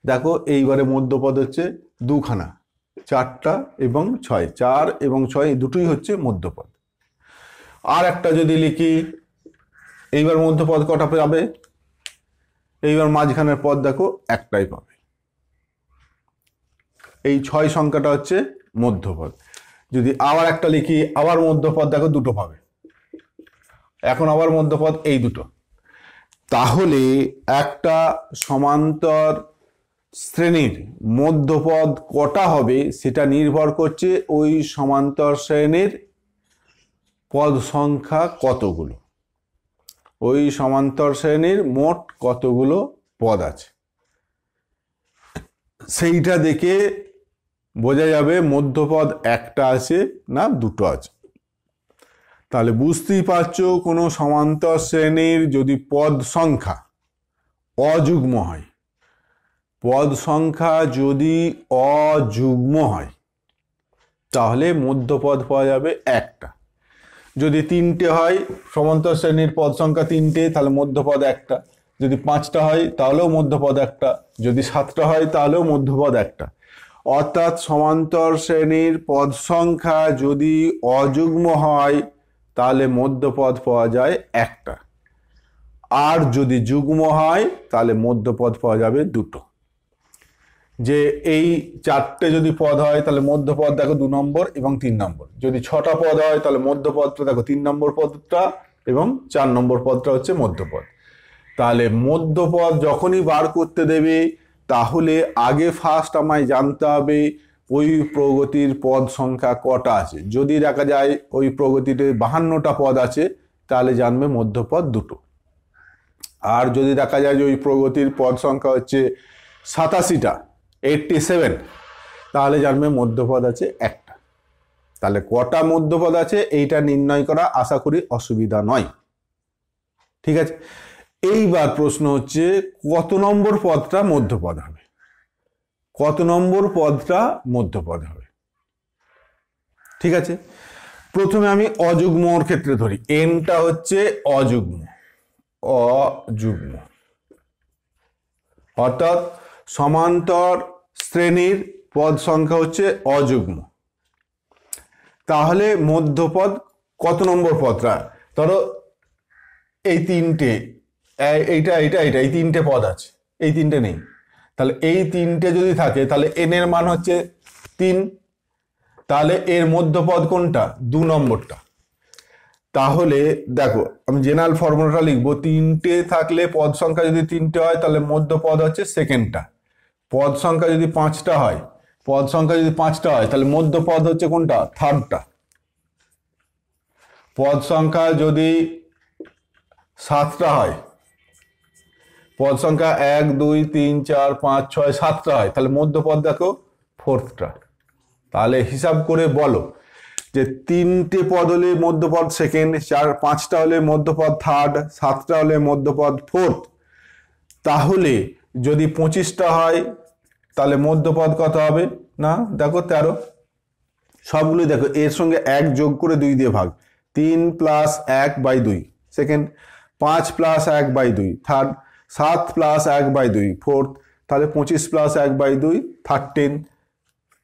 দেখো এইবারে মধ্যপদ হচ্ছে দুখানা, 4টা এবং 6, 4 এবং 6 দুটোই হচ্ছে মধ্যপদ। আর একটা যদি লিখি, এইবার মধ্যপদ কটা পাবে? এইবার মাঝখানের পদ দেখো একটাই পাবে, এই 6 সংখ্যাটা হচ্ছে মধ্যপদ। যদি আবার একটা লিখি, আবার মধ্যপদ দেখো দুটো পাবে, এখন আবার মধ্যপদ এই দুটো। তাহলে একটা সমান্তর শ্রেণীর মধ্যপদ কটা হবে সেটা নির্ভর করছে ওই সমান্তর শ্রেণীর পদ সংখ্যা কতগুলো, ওই সমান্তর শ্রেণীর মোট কতগুলো পদ আছে, সেইটা দেখে বোঝা যাবে মধ্যপদ একটা আছে না দুটো আছে। তাহলে বুঝতেই পারছো কোনো সমান্তর শ্রেণীর যদি পদ সংখ্যা অযুগ্ম হয়, পদ সংখ্যা যদি অযুগ্ম হয় তাহলে মধ্যপদ পাওয়া যাবে একটা। যদি 3টে হয়, সমান্তর শ্রেণীর পদ সংখ্যা 3টে, তাহলে মধ্যপদ একটা। যদি 5টা হয় তাহলেও মধ্যপদ একটা, যদি 7টা হয় তাহলেও মধ্যপদ একটা। অর্থাৎ সমান্তর শ্রেণীর পদ সংখ্যা যদি অযুগ্ম হয় তাহলে মধ্যপদ পাওয়া যায় একটা, আর যদি যুগ্ম হয় তাহলে মধ্যপদ পাওয়া যাবে দুটো। যে এই 4টে যদি পদ হয় তাহলে মধ্যপদ দেখো 2 নম্বর এবং 3 নম্বর। যদি 6টা পদ হয় তাহলে মধ্যপদটা দেখো 3 নম্বর পদটা এবং 4 নম্বর পদটা হচ্ছে মধ্যপদ। তাহলে মধ্যপদ যখনই বার করতে দেবে তাহলে আগে ফার্স্ট আমায় জানতে হবে ওই প্রগতির পদ সংখ্যা কটা আছে। যদি দেখা যায় ওই প্রগতিতে 52টা পদ আছে তাহলে জানবে মধ্যপদ দুটো। আর যদি দেখা যায় যে ওই প্রগতির পদ সংখ্যা হচ্ছে 87টা 87, তাহলে জানবে মধ্যপদ আছে একটা। তাহলে কটা মধ্যপদ আছে এইটা নির্ণয় করা আশা করি অসুবিধা নয়। ঠিক আছে, এইবার প্রশ্ন হচ্ছে কত নম্বর পদটা মধ্যপদ হবে, কত নম্বর পদটা মধ্যপদ হবে। ঠিক আছে, প্রথমে আমি অযুগ্মর ক্ষেত্রে ধরি, এনটা হচ্ছে অযুগ্ম, অযুগ্ম অর্থাৎ সমান্তর শ্রেণীর পদ সংখ্যা হচ্ছে অযুগ্ম। তাহলে মধ্যপদ কত নম্বর পদটা, ধরো এই তিনটে, এইটা এইটা এইটা এই তিনটে পদ আছে, এই তিনটে নেই, তাহলে এই তিনটে যদি থাকে তাহলে এন এর মান হচ্ছে 3, তাহলে এর মধ্যপদ কোনটা, 2 নম্বরটা। তাহলে দেখো আমি জেনারেল ফর্মুলাটা লিখবো, তিনটে থাকলে পদ সংখ্যা যদি তিনটে হয় তাহলে মধ্যপদ হচ্ছে সেকেন্ডটা, পদ সংখ্যা যদি 5টা হয়, পদ সংখ্যা যদি 5টা হয় তাহলে মধ্যপদ হচ্ছে কোনটা, থার্ডটা। পদ সংখ্যা যদি 7টা হয়, পদ সংখ্যা 1 2 3 4 5 6 7টা হয়, তাহলে মধ্যপদ দেখো ফোর্থটা। তাহলে হিসাব করে বলো যে তিনটে পদ হলে মধ্যপদ সেকেন্ড, 5টা হলে মধ্যপদ থার্ড, 7টা হলে মধ্যপদ ফোর্থ। তাহলে যদি 25টা হয় তাহলে মধ্যপদ কত হবে, না দেখো 13, সবগুলো দেখো এর সঙ্গে 1 যোগ করে 2 দিয়ে ভাগ, 3 + 1/2 সেকেন্ড, 5 + 1/2 থার্ড, 7 + 1/2 ফোর্থ, তাহলে 25 + 1/2 13।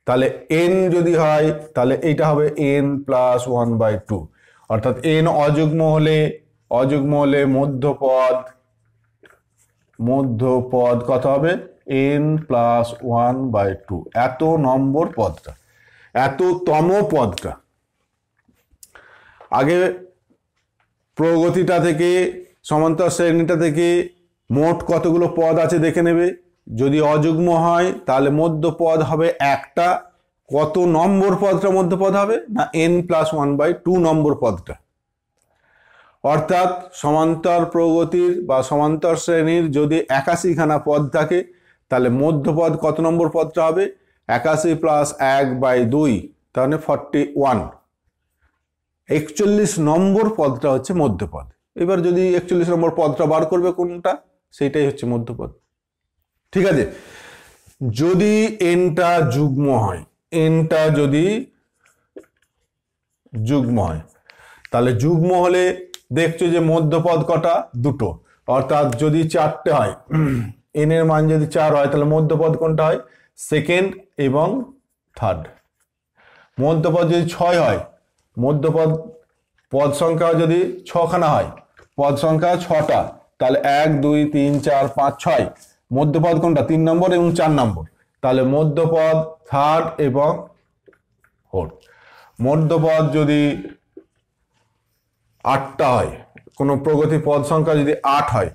তাহলে n যদি হয় তাহলে এইটা হবে n + 1/2, অর্থাৎ n অযুগ্ম হলে মধ্যপদ কত হবে, n + 1/2, এত নম্বর পদটা, এততম পদটা। আগে প্রগতিটা থেকে সমান্তর শ্রেণীটা থেকে মোট কতগুলো পদ আছে দেখে নেবে। যদি অযুগ্ম হয় তাহলে মধ্যপদ হবে একটা, কত নম্বর পদটা মধ্যপদ হবে, না n + 1/2 নম্বর পদটা। অর্থাৎ সমান্তর প্রগতির বা সমান্তর শ্রেণীর যদি 81খানা পদ থাকে তাহলে মধ্যপদ কত নম্বর পদটা হবে, 81 + 1/2 তাহলে 41, 41 নম্বর পদটা হচ্ছে মধ্যপদ। এবার যদি 41 নম্বর পদটা বার করবে কোনটা, সেইটাই হচ্ছে মধ্যপদ। ঠিক আছে, যদি এনটা যুগ্ম হয়, এনটা যদি যুগ্ম হয় তাহলে যুগ্ম হলে দেখছো যে মধ্যপদ কটা, দুটো, অর্থাৎ যদি 4টে হয়, এন এর মান যদি 4 হয় তাহলে মধ্যপদ কোনটা হয়, সেকেন্ড এবং থার্ড। মধ্যপদ যদি 6 হয়, মধ্যপদ পদ সংখ্যা যদি 6খানা হয়, পদ সংখ্যা 6টা, তাহলে 1 2 3 4 5 6, মধ্যপদ কোনটা, 3 নম্বর এবং 4 নম্বর, তাহলে মধ্যপদ থার্ড এবং ফোর্থ। মধ্যপদ যদি 8টা হয়, কোনো প্রগতি পদ সংখ্যা যদি 8 হয়,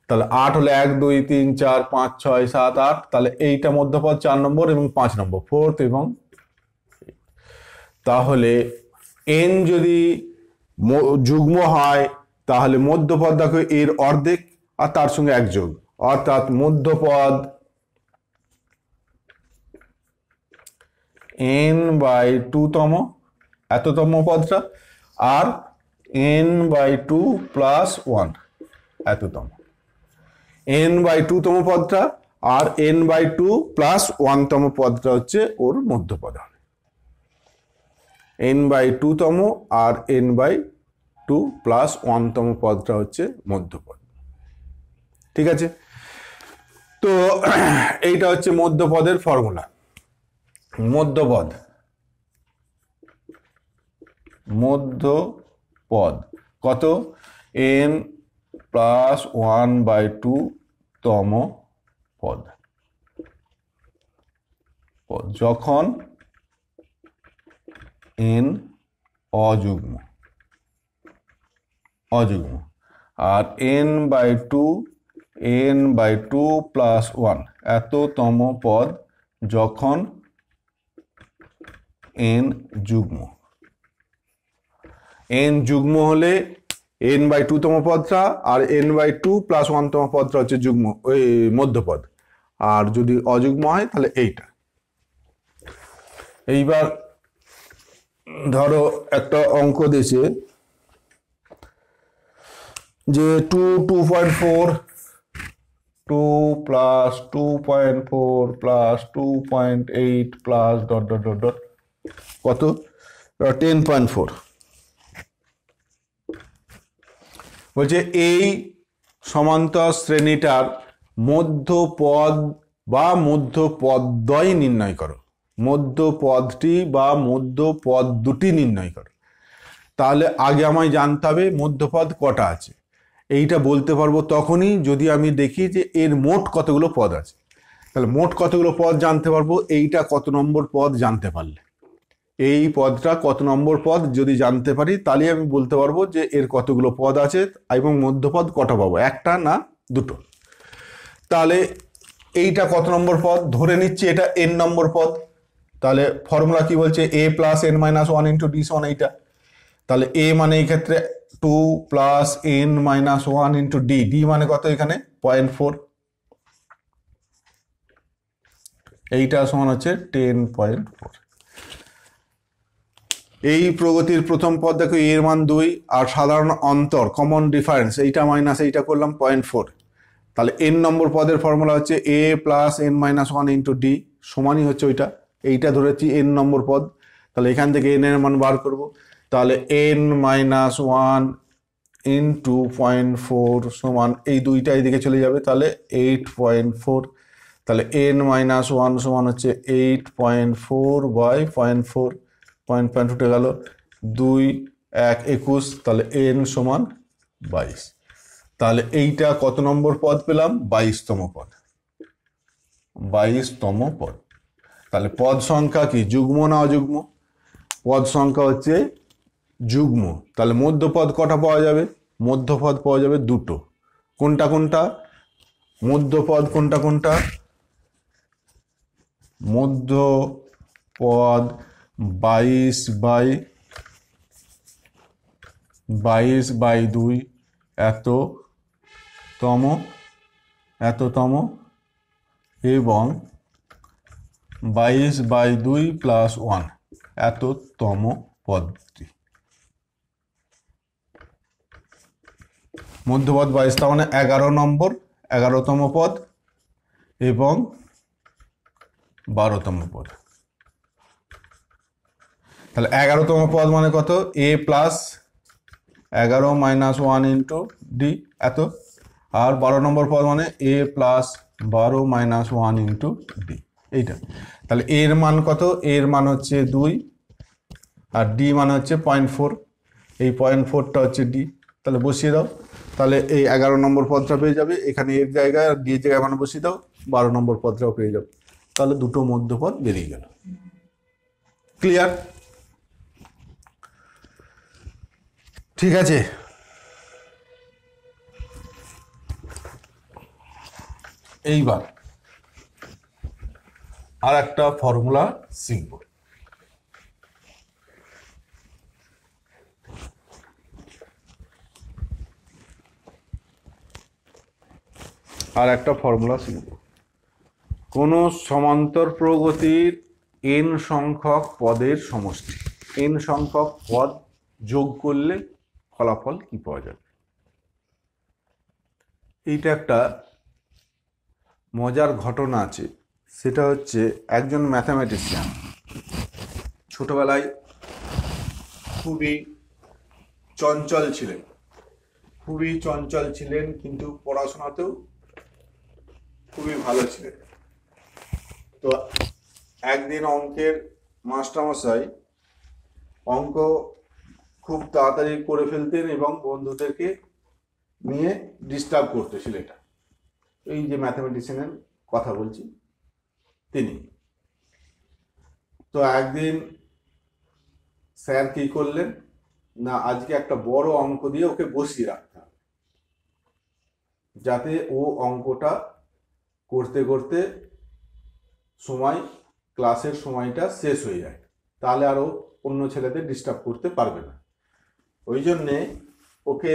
তাহলে 8 হলে 1 2 3 4 5 6 7 8, তাহলে এইটা মধ্যপদ 4 নম্বর এবং 5 নম্বর, ফোর্থ এবং। তাহলে n যদি যুগ্ম হয় তাহলে মধ্যপদ দেখো এর অর্ধেক আর তার সঙ্গে 1 যোগ, অর্থাৎ মধ্যপদ n/2 তম, এততম পদটা, আর n/2 + 1 এততম, n/2 তম পদটা আর n/2 + 1 তম পদটা হচ্ছে ওর মধ্যপদ হবে। n/2 তম আর n/2 + 1 তম পদটা হচ্ছে মধ্যপদ। ঠিক আছে, তো এইটা হচ্ছে মধ্যপদের ফর্মুলা। মধ্যপদ কত, n + 1/2 তম পদ যখন n অযুগ্ম, আর n/2 + 1 এততম পদ যখন n যুগ্ম। n যুগ্ম হলে n/2 তম পদটা আর n/2 + 1 তম পদটা হচ্ছে যুগ্ম ওই মধ্যপদ, আর যদি অযুগ্ম হয় তাহলে এইটা। এইবার ধরো একটা অঙ্ক দিয়েছে যে 2.4 2 + 2.4 + 2.8 plus dot dot dot dot কত 10.4। বলছে এই সমান্তর শ্রেণীটার মধ্যপদ বা মধ্যপদদ্বয় নির্ণয় করো, মধ্যপদটি বা মধ্যপদ দুটি নির্ণয় করো। তাহলে আগে আমায় জানতে হবে মধ্যপদ কটা আছে। এইটা বলতে পারবো তখনই যদি আমি দেখি যে এর মোট কতগুলো পদ আছে। তাহলে মোট কতগুলো পদ জানতে পারবো এইটা কত নম্বর পদ জানতে পারলে, এই পদটা কত নম্বর পদ যদি জানতে পারি তাহলে আমি বলতে পারবো যে এর কতগুলো পদ আছে এবং মধ্যপদ কটা পাবো, একটা না দুটো। তাহলে এইটা কত নম্বর পদ ধরে নিচ্ছি এটা n নম্বর পদ। তাহলে ফর্মুলা কি বলছে a + n - 1 × d = এইটা। তাহলে a মানে এই ক্ষেত্রে 2 + n - 1 × d, d মানে কত এখানে 0.4, এইটা সমান হচ্ছে 10.4। এই প্রগতির প্রথম পদ দেখো এর মান 2 আর সাধারণ অন্তর কমন ডিফারেন্স এইটা মাইনাস এইটা করলাম 0.4। তাহলে n নম্বর পদের ফর্মুলা হচ্ছে a + n - 1 × d সমানই হচ্ছে ওইটা, এইটা ধরেছি n নম্বর পদ। তাহলে এখান থেকে n এর মান বার করব। তাহলে n - 1 × 0.4 সমান এই দুইটা এইদিকে চলে যাবে, তাহলে 8.4। তাহলে n - 1 সমান হচ্ছে 8.4/0.4, 0.4 উঠে গেল 2 1 21, তাহলে n সমান 22। তাহলে এইটা কত নম্বর পদ পেলাম 22তম পদ, 22তম পদ। তাহলে পদ সংখ্যা কি যুগ্ম না অযুগ্ম? পদ সংখ্যা হচ্ছে যুগ্ম। তাহলে মধ্যপদ কটা পাওয়া যাবে? মধ্যপদ পাওয়া যাবে দুটো। কোনটা কোনটা মধ্যপদ? কোনটা কোনটা মধ্যপদ? 22/2 এততম এবং 22/2 + 1 এততম পদটি। মধ্যপদ 22, তার মানে 11 নম্বর 11তম পদ এবং 12তম পদ। তাহলে 11তম পদ মানে কত? a + 11 - 1 × d এত, আর 12 নম্বর পদ মানে a + 12 - 1 × d এইটা। তাহলে এর মান কত? এর মান হচ্ছে 2 আর d মানে হচ্ছে 0.4, এই 0.4টা হচ্ছে d। তাহলে বসিয়ে দাও, তাহলে এই 11 নম্বর পদটা পেয়ে যাবে, এখানে এর জায়গায় আর d এর জায়গায় মানে বসিয়ে দাও, 12 নম্বর পদটাও পেয়ে যাবে। তাহলে দুটো মধ্যপদ বেরিয়ে গেল। ক্লিয়ার? ঠিক আছে। এইবার আর একটা ফর্মুলা শিখব। আর একটা ফর্মুলা শিখব। কোন সমান্তর প্রগতির n সংখ্যক পদের সমষ্টি, n সংখ্যক পদ যোগ করলে ফলাফল কি পাওয়া যাবে? এইটা একটা মজার ঘটনা আছে। সেটা হচ্ছে একজন ম্যাথামেটিশিয়ান ছোটবেলায় খুবই চঞ্চল ছিলেন, কিন্তু পড়াশোনাতেও খুবই ভালো ছিলেন। তো একদিন অঙ্কের মাস্টারমশাই অঙ্ক খুব তাড়াতাড়ি করে ফেলতেন এবং বন্ধুদেরকে নিয়ে ডিস্টার্ব করতো ছেলেটা। এই যে ম্যাথামেটিশিয়ানের কথা বলছি তিনি। তো একদিন স্যার কি করলেন না, আজকে একটা বড় অঙ্ক দিয়ে ওকে বসিয়ে রাখতে হবে, যাতে ও অঙ্কটা করতে করতে ক্লাসের সময়টা শেষ হয়ে যায়, তাহলে আরো অন্য ছেলেদের ডিস্টার্ব করতে পারবে না। ওই জন্যে ওকে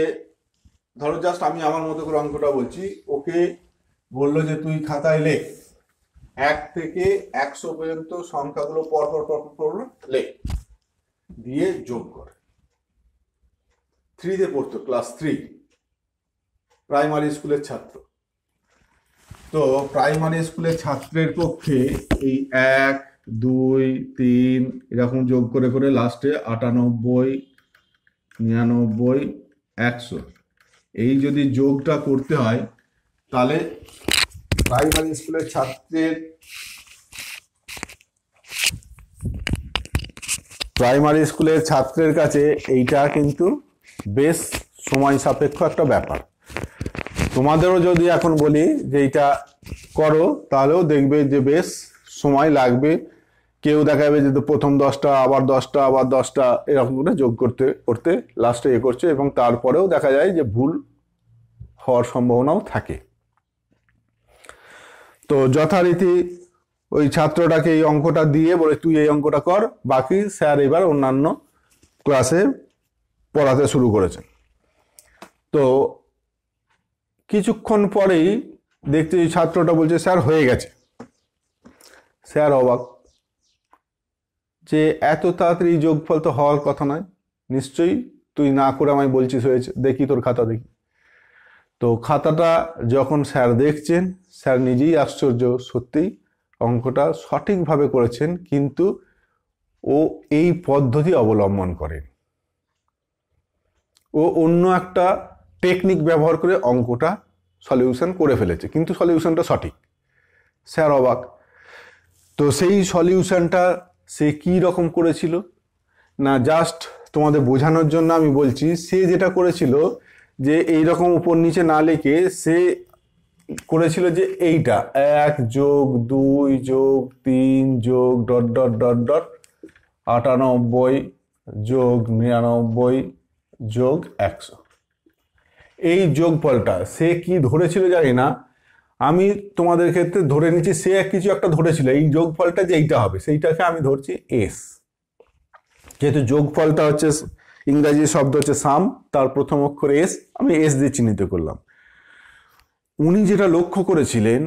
ধরো জাস্ট আমি আমার মতো করে অঙ্কটা বলছি, ওকে বললো যে তুই খাতায় লেখ 1 থেকে 100 পর্যন্ত সংখ্যাগুলো পর পর পর পর লেখ, দিয়ে যোগ কর। 3 তে পড়তো, ক্লাস 3, প্রাইমারি স্কুলের ছাত্র। তো প্রাইমারি স্কুলের ছাত্রের পক্ষে এই 1, 2, 3 এরকম যোগ করে করে লাস্টে 98, 99, 100 এই যদি যোগটা করতে হয়, তাহলে প্রাইমারি স্কুলের ছাত্রের কাছে এইটা কিন্তু বেশ সময় সাপেক্ষ একটা ব্যাপার। তোমাদেরও যদি এখন বলি যে এইটা করো, তাহলেও দেখবে যে বেশ সময় লাগবে। কেউ দেখা যাবে যে প্রথম 10টা আবার 10টা আবার 10টা এরকম করে যোগ করতে করতে লাস্টে করছে, এবং তারপরেও দেখা যায় যে ভুল হওয়ার সম্ভাবনাও থাকে। তো যথারীতি ওই ছাত্রটাকে এই অঙ্কটা দিয়ে বলে তুই এই অঙ্কটা কর, বাকি স্যার এবার অন্যান্য ক্লাসে পড়াতে শুরু করেছেন। তো কিছুক্ষণ পরেই দেখতে ছাত্রটা বলছে স্যার হয়ে গেছে। স্যার অবাক যে এত তাড়াতাড়ি যোগফল তো হওয়ার কথা নয়, নিশ্চয়ই তুই না করে আমায় বলছিস হয়েছে, দেখি তোর খাতা দেখি। তো খাতাটা যখন স্যার দেখছেন, স্যার নিজেই আশ্চর্য, সত্যিই অঙ্কটা সঠিকভাবে করেছেন, কিন্তু ও এই পদ্ধতি অবলম্বন করেন, ও অন্য একটা টেকনিক ব্যবহার করে অঙ্কটা সলিউশন করে ফেলেছে, কিন্তু সলিউশনটা সঠিক। স্যার অবাক। তো সেই সলিউশনটা সে কি রকম করেছিল না, জাস্ট তোমাদের বোঝানোর জন্য আমি বলছি, সে যেটা করেছিল যে এই রকম উপর নিচে না লিখে সে করেছিল যে এইটা 1 যোগ 2 যোগ 3 যোগ ... .., 98 যোগ 99 যোগ 100 এই যোগফলটা সে কি ধরেছিল জানি না, আমি তোমাদের ক্ষেত্রে ধরে নিচ্ছি সে কিছু একটা ধরেছিল, এই যোগফলটা যে এইটা হবে সেইটাকে আমি ধরছি এস। যেহেতু যোগফলটা হচ্ছে ইংরাজি শব্দ হচ্ছে সাম, তার প্রথম অক্ষর এস, আমি এস দিয়ে চিহ্নিত করলাম। উনি যেটা লক্ষ্য করেছিলেন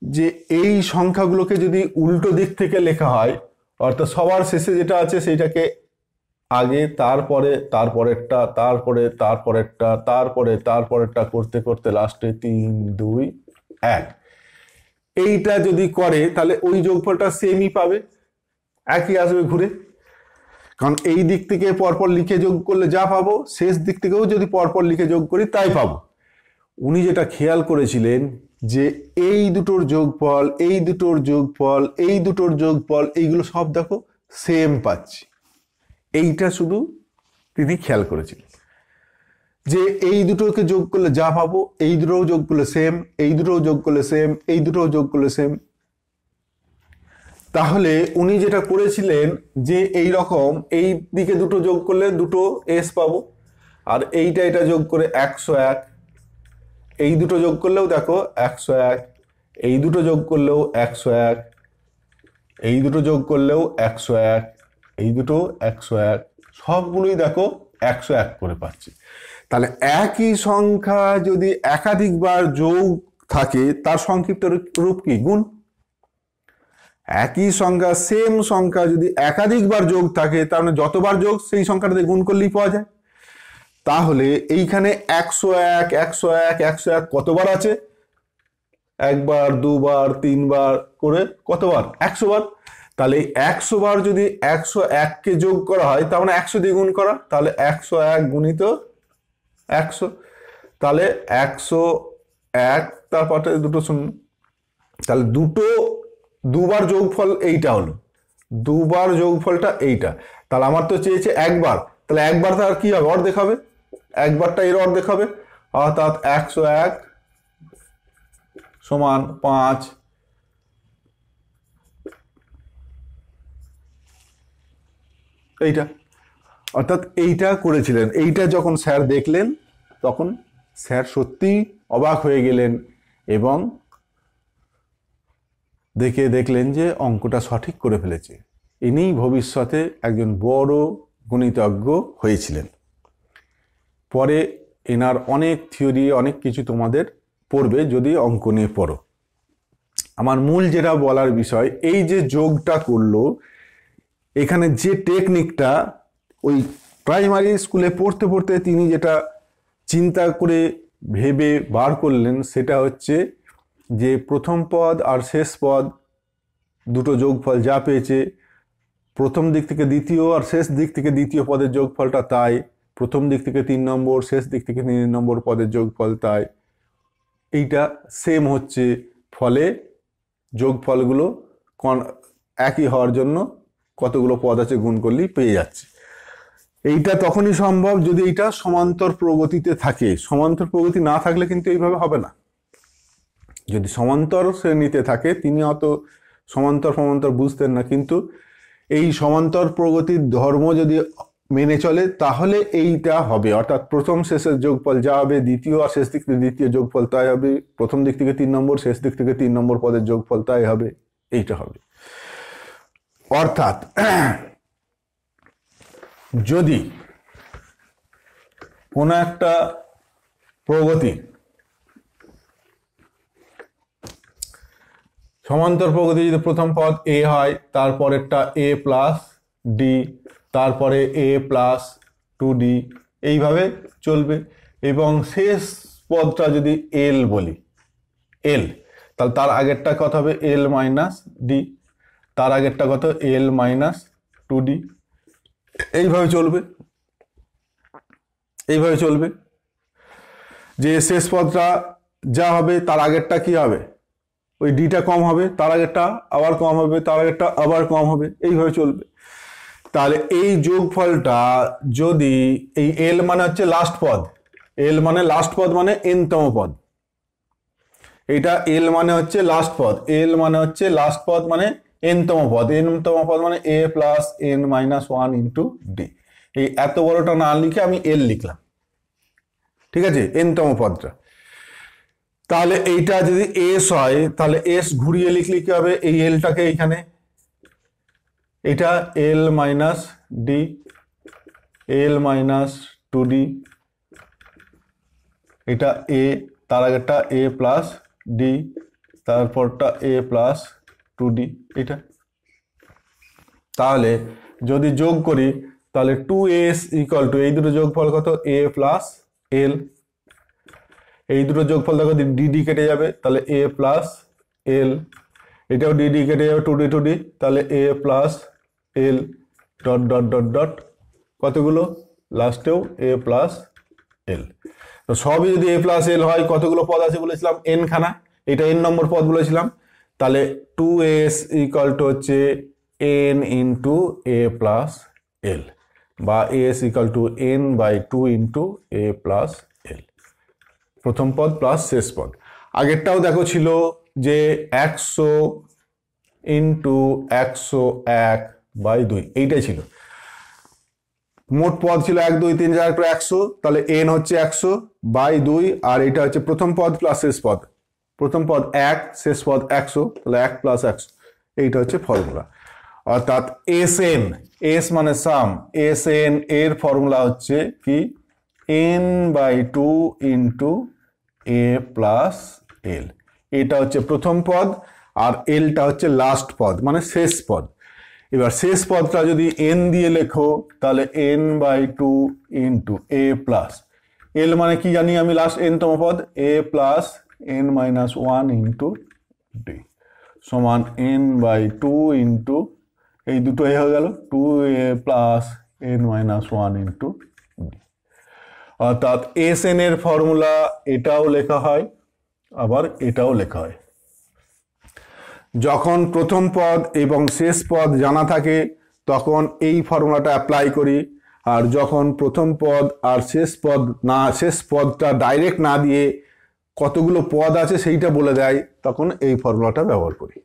যে এই সংখ্যাগুলোকে যদি উল্টো দিক থেকে লেখা হয়, অর্থাৎ সবার শেষে যেটা আছে সেইটাকে আগে, তারপরে তারপরেরটা, তারপরে তারপরেরটা, তারপরে তারপরেরটা করতে করতে লাস্টে 3, 2, 1 এইটা যদি করে, তাহলে ওই যোগফলটা সেমই পাবে, একই আসবে ঘুরে। কারণ এই দিক থেকে পরপর লিখে যোগ করলে যা পাবো, শেষ দিক থেকেও যদি পরপর লিখে যোগ করি তাই পাবো। উনি যেটা খেয়াল করেছিলেন যে এই দুটোর যোগফল, এই দুটোর যোগফল, এই দুটোর যোগফল, এইগুলো সব দেখো সেম পাচ্ছি, এইটা শুধু তিনি খেয়াল করেছিলেন যে এই দুটোকে যোগ করলে যা পাবো, এই দুটোও যোগ করলে সেম, এই দুটোও যোগ করলে সেম, এই দুটোও যোগ করলে সেম। তাহলে উনি যেটা করেছিলেন যে এই রকম এই দিকে দুটো যোগ করলে দুটো এস পাবো, আর এইটা এটা যোগ করে 101, এই দুটো যোগ করলেও দেখো 101, এই দুটো যোগ করলেও 101, এই দুটো যোগ করলেও 101, এই দুটো 101, সবগুলোই দেখো 101 করে পাচ্ছি। তাহলে একই সংখ্যা যদি একাধিকবার যোগ থাকে, তার সংক্ষিপ্ত রূপ কি? গুণ। একই সংখ্যা, সেম সংখ্যা যদি একাধিকবার যোগ থাকে, তার মানে যতবার যোগ সেই সংখ্যাটাতে গুণ করলেই পাওয়া যায়। তাহলে এইখানে 101, 101, 101 কতবার আছে? একবার, দুবার, তিনবার করে কতবার? 100 বার। তাহলে 100 বার যদি 101কে যোগ করা হয়, তার মানে 100 দিয়ে গুণ করা, তাহলে 101 গুণিত 100, তাহলে 101, তারপরে দুটো শূন্য, তাহলে দুবার যোগফল এইটা হলো, দুবার যোগফলটা এইটা। তাহলে আমার তো চেয়েছে একবার, তাহলে একবার তার কি হবে? অর্ধেক হবে, একবারটা এর অর্ধেক হবে, অর্থাৎ 101 সমান 5। এইটা অর্থাৎ এইটা করেছিলেন। এইটা যখন স্যার দেখলেন, তখন স্যার সত্যিই অবাক হয়ে গেলেন এবং দেখলেন যে অঙ্কটা সঠিক করে ফেলেছে। ইনি ভবিষ্যতে একজন বড় গণিতজ্ঞ হয়েছিলেন। পরে এনার অনেক থিওরি অনেক কিছু তোমাদের পড়বে যদি অঙ্ক নিয়ে পড়ো। আমার মূল যেটা বলার বিষয়, এই যে যোগটা করলো, এখানে যে টেকনিকটা ওই প্রাইমারি স্কুলে পড়তে পড়তে তিনি যেটা চিন্তা করে ভেবে বার করলেন, সেটা হচ্ছে যে প্রথম পদ আর শেষ পদ দুটো যোগফল যা পেয়েছে, প্রথম দিক থেকে দ্বিতীয় আর শেষ দিক থেকে দ্বিতীয় পদের যোগফলটা তাই, প্রথম দিক থেকে 3 নম্বর শেষ দিক থেকে 3 নম্বর পদের যোগফল তাই, এইটা সেম হচ্ছে। ফলে যোগফলগুলো একই হওয়ার জন্য কতগুলো পদ আছে গুণ করলেই পেয়ে যাচ্ছে। এইটা তখনই সম্ভব যদি এইটা সমান্তর প্রগতিতে থাকে। সমান্তর প্রগতি না থাকলে কিন্তু এইভাবে হবে না। যদি সমান্তর শ্রেণীতে থাকে, তিনি অত সমান্তর বুঝতেন না, কিন্তু এই সমান্তর প্রগতির ধর্ম যদি মেনে চলে তাহলে এইটা হবে। অর্থাৎ প্রথম শেষের যোগফল যা হবে, দ্বিতীয় আর শেষ দিক থেকে দ্বিতীয় যোগফল তাই হবে, প্রথম দিক থেকে 3 নম্বর শেষ দিক থেকে 3 নম্বর পদের যোগফল তাই হবে, এইটা হবে। অর্থাৎ যদি কোনো একটা প্রগতি সমান্তর প্রগতি যদি প্রথম পদ এ হয়, তারপরেরটা এ প্লাস ডি, তারপরে এ প্লাস 2d, এইভাবে চলবে। এবং শেষ পদটা যদি এল বলি, এল, তাহলে তার আগেরটা কত হবে? এল মাইনাস ডি, তার আগেরটা কত? এল মাইনাস 2d, এইভাবে চলবে। এইভাবে চলবে যে শেষ পদটা যা হবে তার আগেরটা কি হবে? ওই ডিটা কম হবে, তার আগেরটা আবার কম হবে, তার আগেরটা আবার কম হবে, এইভাবে চলবে। তাহলে এই যোগফলটা যদি এই এল মানে হচ্ছে লাস্ট পদ, এল মানে লাস্ট পদ মানে এনতম পদ, এটা এল মানে হচ্ছে লাস্ট পদ, এল মানে হচ্ছে লাস্ট পদ মানে এনতম পদ, এনতম পদ মানে a plus n minus 1 into d. এই এত বড়টা না লিখে আমি এল লিখলাম, ঠিক আছে, এনতম পদটা। তাহলে এইটা যদি এস হয়, তাহলে এস ঘুরিয়ে লিখলে কি হবে? এই এলটাকে এইখানে, এটা L minus D, L minus 2d, এটা এ, তার আগেরটা এ প্লাস ডি, তারপরটা এ প্লাস 2d, এটা। তাহলে যদি যোগ করি তাহলে 2s ইকুয়াল টু, এই দুটো যোগফল কত? এ প্লাস এল, এই দুটো যোগফল দেখো ডিডি কেটে যাবে, তাহলে এ প্লাস এল, এটাও ডিডি কেটে যাবে, 2d 2d, তাহলে a plus l dot dot dot dot, কতগুলো? লাস্টেও এ প্লাস এল। তো সবই যদি এ প্লাস এল হয়, কতগুলো পদ আছে বলেছিলাম? এন খানা, এটা এন নম্বর পদ বলেছিলাম। তাহলে 2s ইকুয়াল টু হচ্ছে n into a plus l, বা s equal to n by 2 into a plus l, প্রথম পদ প্লাস শেষ পদ। আগেরটাও দেখো ছিল যে 100 ইন্টু 101 বাই 2, এইটাই ছিল। মোট পদ ছিল 1 2 3 4 করে 100, তাহলে এন হচ্ছে 100 বাই 2, আর এটা হচ্ছে প্রথম পদ প্লাস শেষ পদ, প্রথম পদ 1, শেষ পদ 100, তাহলে 1 প্লাস 100, এইটা হচ্ছে ফর্মুলা। অর্থাৎ এস এন, এস মানে সাম, এস এন এর ফর্মুলা হচ্ছে কি? N by 2 into a plus l, এটা হচ্ছে প্রথম পদ, আর এলটা হচ্ছে লাস্ট পদ মানে শেষ পদ। এবার শেষ পদটা যদি এন দিয়ে লেখো, তাহলে n by 2 into a plus l মানে কি জানি আমি? লাস্ট এনতম পদ, a plus n minus 1 into d, সমান এন বাই 2 ইন্টু, এই দুটো এ হয়ে গেল, 2a plus n minus 1 into d. অর্থাৎ এস এন এর ফর্মুলা এটাও লেখা হয়, আবার এটাও লেখা হয়। যখন প্রথম পদ এবং শেষ পদ জানা থাকে তখন এই ফর্মুলাটা অ্যাপ্লাই করি, আর যখন প্রথম পদ আর শেষ পদটা ডাইরেক্ট না দিয়ে কতগুলো পদ আছে সেইটা বলে দেয়, তখন এই ফর্মুলাটা ব্যবহার করি।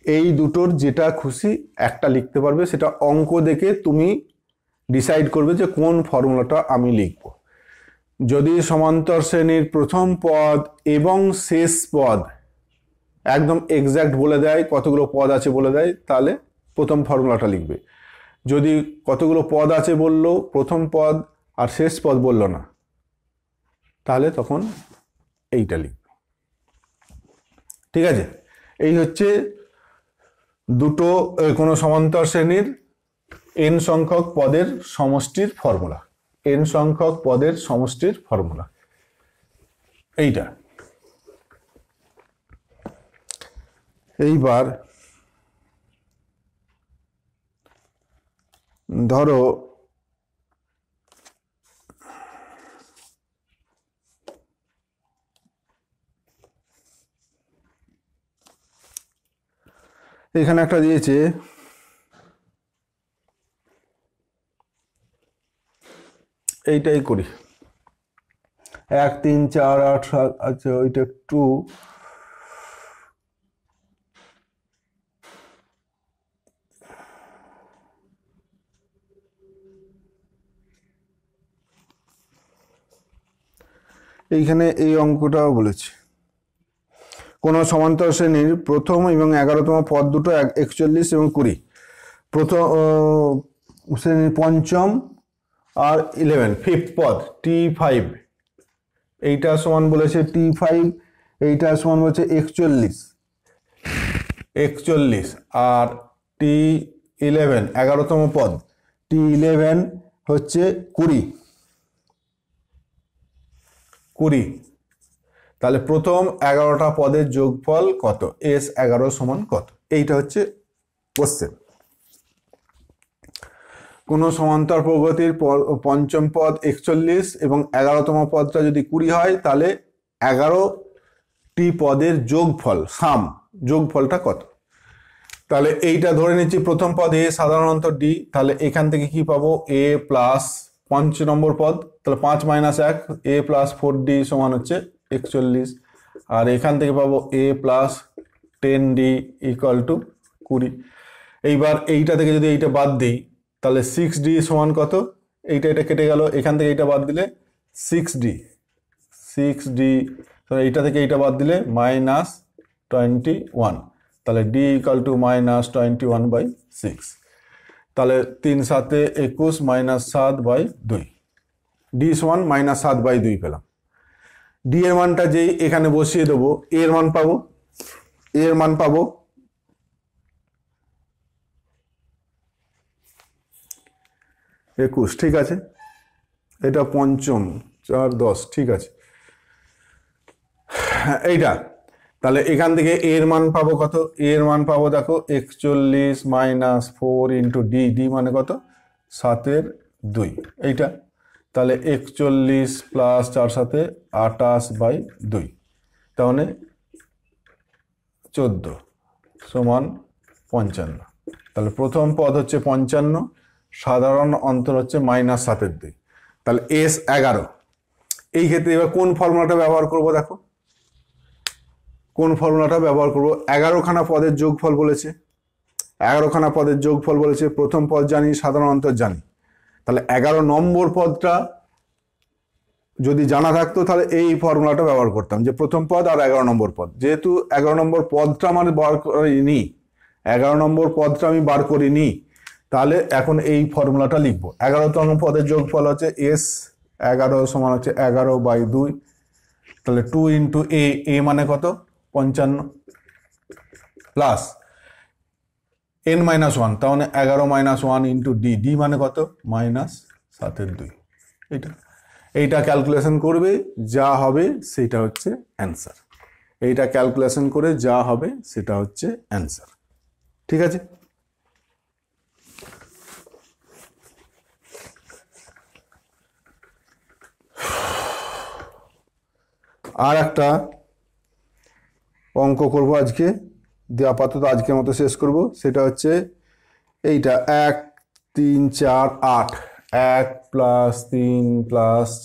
এই দুটোর যেটা খুশি একটা লিখতে পারবে, সেটা অঙ্ক দেখে তুমি ডিসাইড করবে যে কোন ফর্মুলাটা আমি লিখব। যদি সমান্তর শ্রেণীর প্রথম পদ এবং শেষ পদ একদম এক্স্যাক্ট বলে দেয়, কতগুলো পদ আছে বলে দেয়, তাহলে প্রথম ফর্মুলাটা লিখবে। যদি কতগুলো পদ আছে বললো, প্রথম পদ আর শেষ পদ বললো না, তাহলে তখন এইটা লিখব। ঠিক আছে, এই হচ্ছে দুটো কোনো সমান্তর শ্রেণীর n সংখ্যক পদের সমষ্টির ফর্মুলা। n সংখ্যক পদের সমষ্টির ফর্মুলা এইটা। এইবার ধরো এখানে একটা দিয়েছে এইটাই করি, 1 3 4 8 7। আচ্ছা ওইটা একটু এইখানে এই অঙ্কটাও বলেছে কোন সমান্তর শ্রেণীর প্রথম এবং 11তম পদ দুটো 41 এবং 20, প্রথম শ্রেণীর পঞ্চম আর 11 ফিফথ পদ T5, এইটা সমান বলেছে T5, এইটা সমান বলেছে 41, আর T11 11তম পদ T11 হচ্ছে 20। তাহলে প্রথম 11টা পদের যোগফল কত, S11 সমান কত, এইটা হচ্ছে কোশ্চেন। কোন সমান্তর প্রগতির পঞ্চম পদ 41 এবং 11তম পদটা যদি 20 হয়, তাহলে 11টি পদের যোগফল যোগফলটা কত। তাহলে এইটা ধরে নিচ্ছি প্রথম পদ A সাধারণত D, তাহলে এখান থেকে কি পাবো A প্লাস 5 নম্বর পদ, তাহলে 5 - 1 A প্লাস 4D সমান হচ্ছে 41, আর এখান থেকে পাবো A plus 10D equal to 20। এইবার এইটা থেকে যদি এইটা বাদ দিই, তাহলে 6D সমান কত, এইটা কেটে গেল, এখান থেকে এইটা বাদ দিলে 6D, তাহলে এইটা থেকে এইটা বাদ দিলে -21, তাহলে D ইকুয়াল টু -21/6। তাহলে 3 7 21 -7/2, D সমান -7/2 পেলাম। D এর মানটা যেই এখানে বসিয়ে দেবো, A এর মান পাবো 21। ঠিক আছে, এটা পঞ্চম 4 10, ঠিক আছে এইটা। তাহলে এখান থেকে A এর মান পাবো কত, A এর মান পাবো দেখো 41 - 4 ইন্টু D মানে কত 7/2, এইটা। তাহলে 41 প্লাস 4 7 28/2, তাহলে 14 সমান 55। তাহলে প্রথম পদ হচ্ছে 55, সাধারণ অন্তর হচ্ছে -7/2, তাহলে S11। এই ক্ষেত্রে এবার কোন ফর্মুলাটা ব্যবহার করব, দেখো কোন ফর্মুলাটা ব্যবহার করব। 11খানা পদের যোগফল বলেছে, 11খানা পদের যোগফল বলেছে, প্রথম পদ জানি, সাধারণ অন্তর জানি। তাহলে 11 নম্বর পদটা যদি জানা থাকতো, তাহলে এই ফর্মুলাটা ব্যবহার করতাম, যে প্রথম পদ আর 11 নম্বর পদ। যেহেতু 11 নম্বর পদটা আমার বার করিনি, 11 নম্বর পদটা আমি বার করিনি, তাহলে এখন এই ফর্মুলাটা লিখবো। 11তম পদের যোগফল হচ্ছে S11 সমান হচ্ছে 11/2, তাহলে 2 ইন্টু A মানে কত 55, প্লাস n-1, তাহলে 11 - 1 ইন্টু D মানে কত -7/2। এইটা ক্যালকুলেশন করবে, যা হবে সেটা হচ্ছে অ্যান্সার। এইটা ক্যালকুলেশন করে যা হবে সেটা হচ্ছে অ্যান্সার। ঠিক আছে, আর একটা অঙ্ক করব আজকে, দিয়ে আপাতত আজকের মতো শেষ করব। সেটা হচ্ছে এইটা 1 3 4 8, 1 + 3 +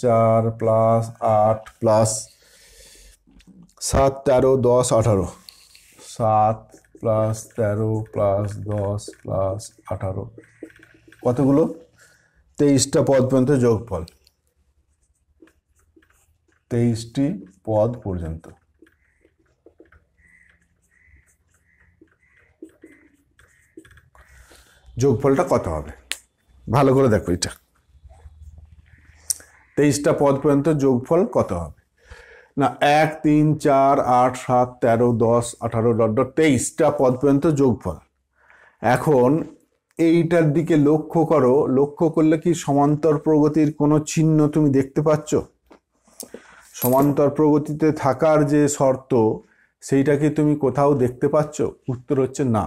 4 + 8 + 7 13 10 18, 7 + 13 + 10 + 18, কতগুলো 23টা পদ পর্যন্ত যোগফল, 23টি পদ পর্যন্ত। যোগফলটা কত হবে ভালো করে দেখো। এটা 23টা পদ পর্যন্ত যোগফল কত হবে? না 1 3 4 8 7 13 10 18 23টা পদ পর্যন্ত যোগফল। এখন এইটার দিকে লক্ষ্য করো, লক্ষ্য করলে কি সমান্তর প্রগতির কোনো চিহ্ন তুমি দেখতে পাচ্ছ? সমান্তর প্রগতিতে থাকার যে শর্ত সেইটা কি তুমি কোথাও দেখতে পাচ্ছ? উত্তর হচ্ছে না।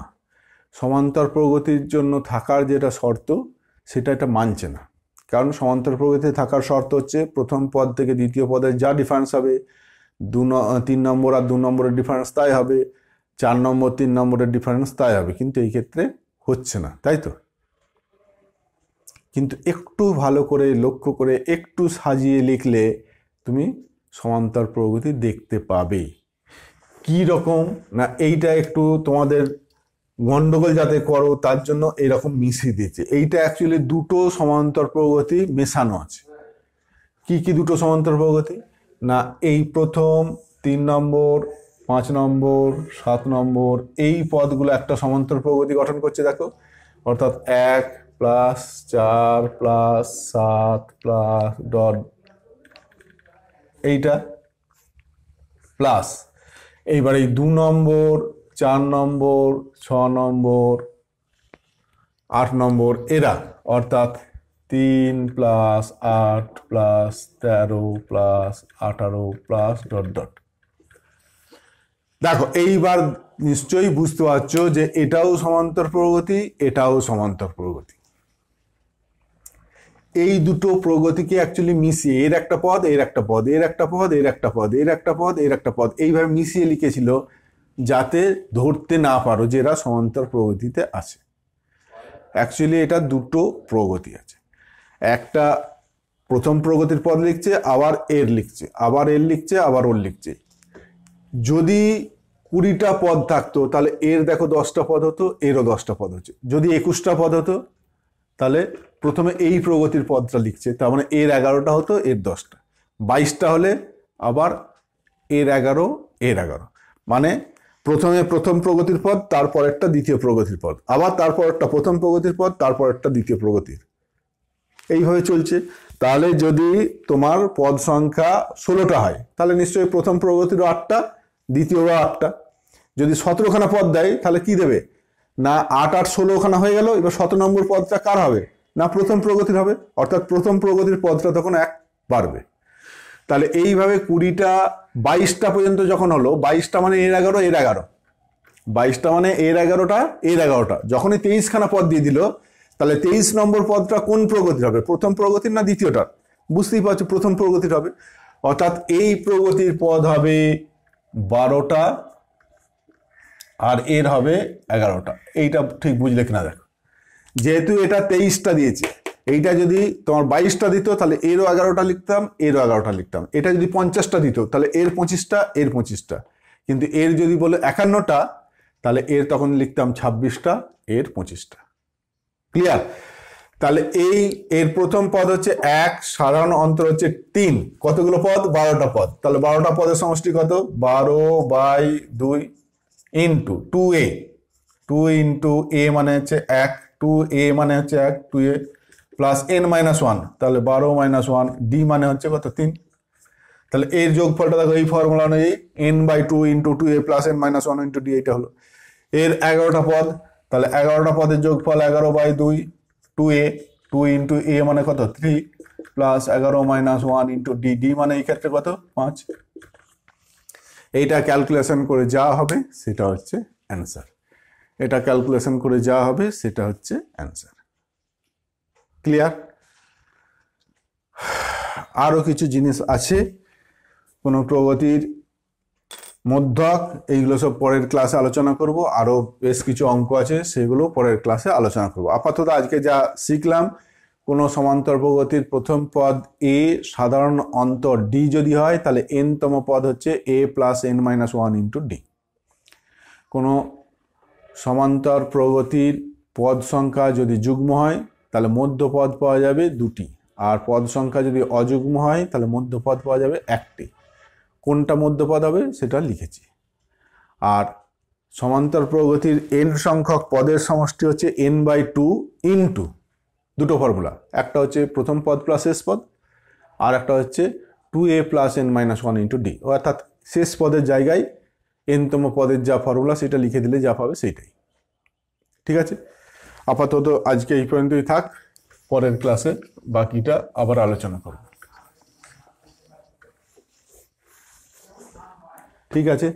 সমান্তর প্রগতির জন্য থাকার যেটা শর্ত সেটা এটা মানছে না। কারণ সমান্তর প্রগতিতে থাকার শর্ত হচ্ছে প্রথম পদ থেকে দ্বিতীয় পদের যা ডিফারেন্স হবে 3 নম্বর আর 2 নম্বরের ডিফারেন্স তাই হবে, 4 নম্বর 3 নম্বরের ডিফারেন্স তাই হবে, কিন্তু এই ক্ষেত্রে হচ্ছে না, তাই তো? কিন্তু একটু ভালো করে লক্ষ্য করে একটু সাজিয়ে লিখলে তুমি সমান্তর প্রগতি দেখতে পাবে। কি রকম না, এইটা একটু তোমাদের গন্ডগোল যাতে করো তার জন্য এরকম মিশিয়ে দিয়েছে। এইটা অ্যাকচুয়ালি দুটো সমান্তর প্রগতি মেশানো আছে। কি কি দুটো সমান্তর প্রগতি? না এই প্রথম 3 নম্বর 5 নম্বর 7 নম্বর এই পদগুলো একটা সমান্তর প্রগতি গঠন করছে, দেখো। অর্থাৎ 1 + 4 + 7 প্লাস ডট এইটা প্লাস এইবার এই 2 নম্বর 4 নম্বর 6 নম্বর 8 নম্বর এরা, অর্থাৎ 3 + 8 + 13 + 18 প্লাস ডট ডট। দেখো এইবার নিশ্চয়ই বুঝতে পারছো যে এটাও সমান্তর প্রগতি, এটাও সমান্তর প্রগতি। এই দুটো প্রগতিকে অ্যাকচুয়ালি মিশিয়ে এর একটা পদ এর একটা পদ, এর একটা পদ এর একটা পদ, এর একটা পদ এর একটা পদ, এইভাবে মিশিয়ে লিখেছিল যাতে ধরতে না পারো যে এরা সমান্তর প্রগতিতে আছে। অ্যাকচুয়ালি এটা দুটো প্রগতি আছে, একটা প্রথম প্রগতির পদ লিখছে, আবার এর লিখছে, আবার এর লিখছে, আবার ওর লিখছে। যদি 20টা পদ থাকতো তাহলে এর দেখো 10টা পদ হতো, এরও 10টা পদ হচ্ছে। যদি 21টা পদ হতো তাহলে প্রথমে এই প্রগতির পদটা লিখছে, তার মানে এর 11টা হতো, এর 10টা। 22টা হলে আবার এর 11 এর 11, মানে প্রথমে প্রথম প্রগতির পদ, তারপর একটা দ্বিতীয় প্রগতির পদ, আবার তারপর একটা প্রথম প্রগতির পদ, তারপর একটা দ্বিতীয় প্রগতির, এইভাবে চলছে। তাহলে যদি তোমার পদ সংখ্যা 16টা হয় তাহলে নিশ্চয়ই প্রথম প্রগতিরও 8টা, দ্বিতীয়ও 8টা। যদি 17খানা পদ দেয় তাহলে কি দেবে? না 8 8 16খানা হয়ে গেল। এবার 17 নম্বর পদটা কার হবে? না প্রথম প্রগতির হবে, অর্থাৎ প্রথম প্রগতির পদটা তখন 1 বাড়বে। তাহলে এইভাবে 20টা 22টা পর্যন্ত যখন হলো, 22টা মানে এর 11 এর 11, 22টা মানে এর 11টা এর 11টা, যখনই 23খানা পদ দিয়ে দিল তাহলে 23 নম্বর পদটা কোন প্রগতির হবে? প্রথম প্রগতির না দ্বিতীয়টার? বুঝতেই পারছো প্রথম প্রগতির হবে। অর্থাৎ এই প্রগতির পদ হবে 12টা আর এর হবে 11টা। এইটা ঠিক বুঝলে কিনা দেখো। যেহেতু এটা 23টা দিয়েছে, এইটা যদি তোমার 22টা দিত তাহলে এরও 11টা লিখতাম, এরও 11টা লিখতাম। এটা যদি 50টা দিত তাহলে এর 25টা এর 25টা, কিন্তু এর যদি বলে 51টা তাহলে এর তখন লিখতাম 26টা এর 25টা। ক্লিয়ার? তাহলে এই এর প্রথম পদ হচ্ছে 1, সাধারণ অন্তর হচ্ছে 3, কতগুলো পদ? 12টা পদ। তাহলে 12টা পদের সমষ্টি কত? 12/2 ইন্টু 2a, 2 ইন্টু a মানে হচ্ছে 1, 2a মানে হচ্ছে 1, 2a প্লাস n-1, তাহলে 12 - 1, d মানে হচ্ছে কত? 3। তাহলে এর যোগফলটা দেখো এই ফর্মুলা অনুযায়ী n/2 into 2a plus n-1 into d, এইটা হলো এর 11টা পদ। তাহলে 11টা পদের যোগফল 11/2, 2a, 2 ইন্টু a মানে কত? 3 প্লাস 11 - 1 ইন্টু d, d মানে এই ক্ষেত্রে কত? 5। এইটা ক্যালকুলেশন করে যা হবে সেটা হচ্ছে অ্যান্সার। এটা ক্যালকুলেশন করে যা হবে সেটা হচ্ছে অ্যান্সার। ক্লিয়ার? আরো কিছু জিনিস আছে কোনো প্রগতির মধ্যক, এইগুলো সব পরের ক্লাসে আলোচনা করব। আরো বেশ কিছু অঙ্ক আছে সেগুলো পরের ক্লাসে আলোচনা করব। আপাতত আজকে যা শিখলাম, কোনো সমান্তর প্রগতির প্রথম পদ a, সাধারণ অন্তর d যদি হয় তাহলে n-তম পদ হচ্ছে a plus n-1 into d। কোনো সমান্তর প্রগতির পদ সংখ্যা যদি যুগ্ম হয় তাহলে মধ্য পদ পাওয়া যাবে 2টি, আর পদ সংখ্যা যদি অযুগ্ম হয় তাহলে মধ্য পদ পাওয়া যাবে 1টি। কোনটা মধ্যপদ হবে সেটা লিখেছি। আর সমান্তর প্রগতির n সংখ্যক পদের সমষ্টি হচ্ছে n/2 ইন্টু দুটো ফর্মুলা, একটা হচ্ছে প্রথম পদ প্লাস শেষ পদ, আর একটা হচ্ছে 2a plus n minus 1 into d, অর্থাৎ শেষ পদের জায়গায় nতম পদের যা ফর্মুলা সেটা লিখে দিলে যা পাবে সেইটাই। ঠিক আছে, আপাতত আজকে এই পর্যন্তই থাক, পরের ক্লাসে বাকিটা আবার আলোচনা করব। ঠিক আছে।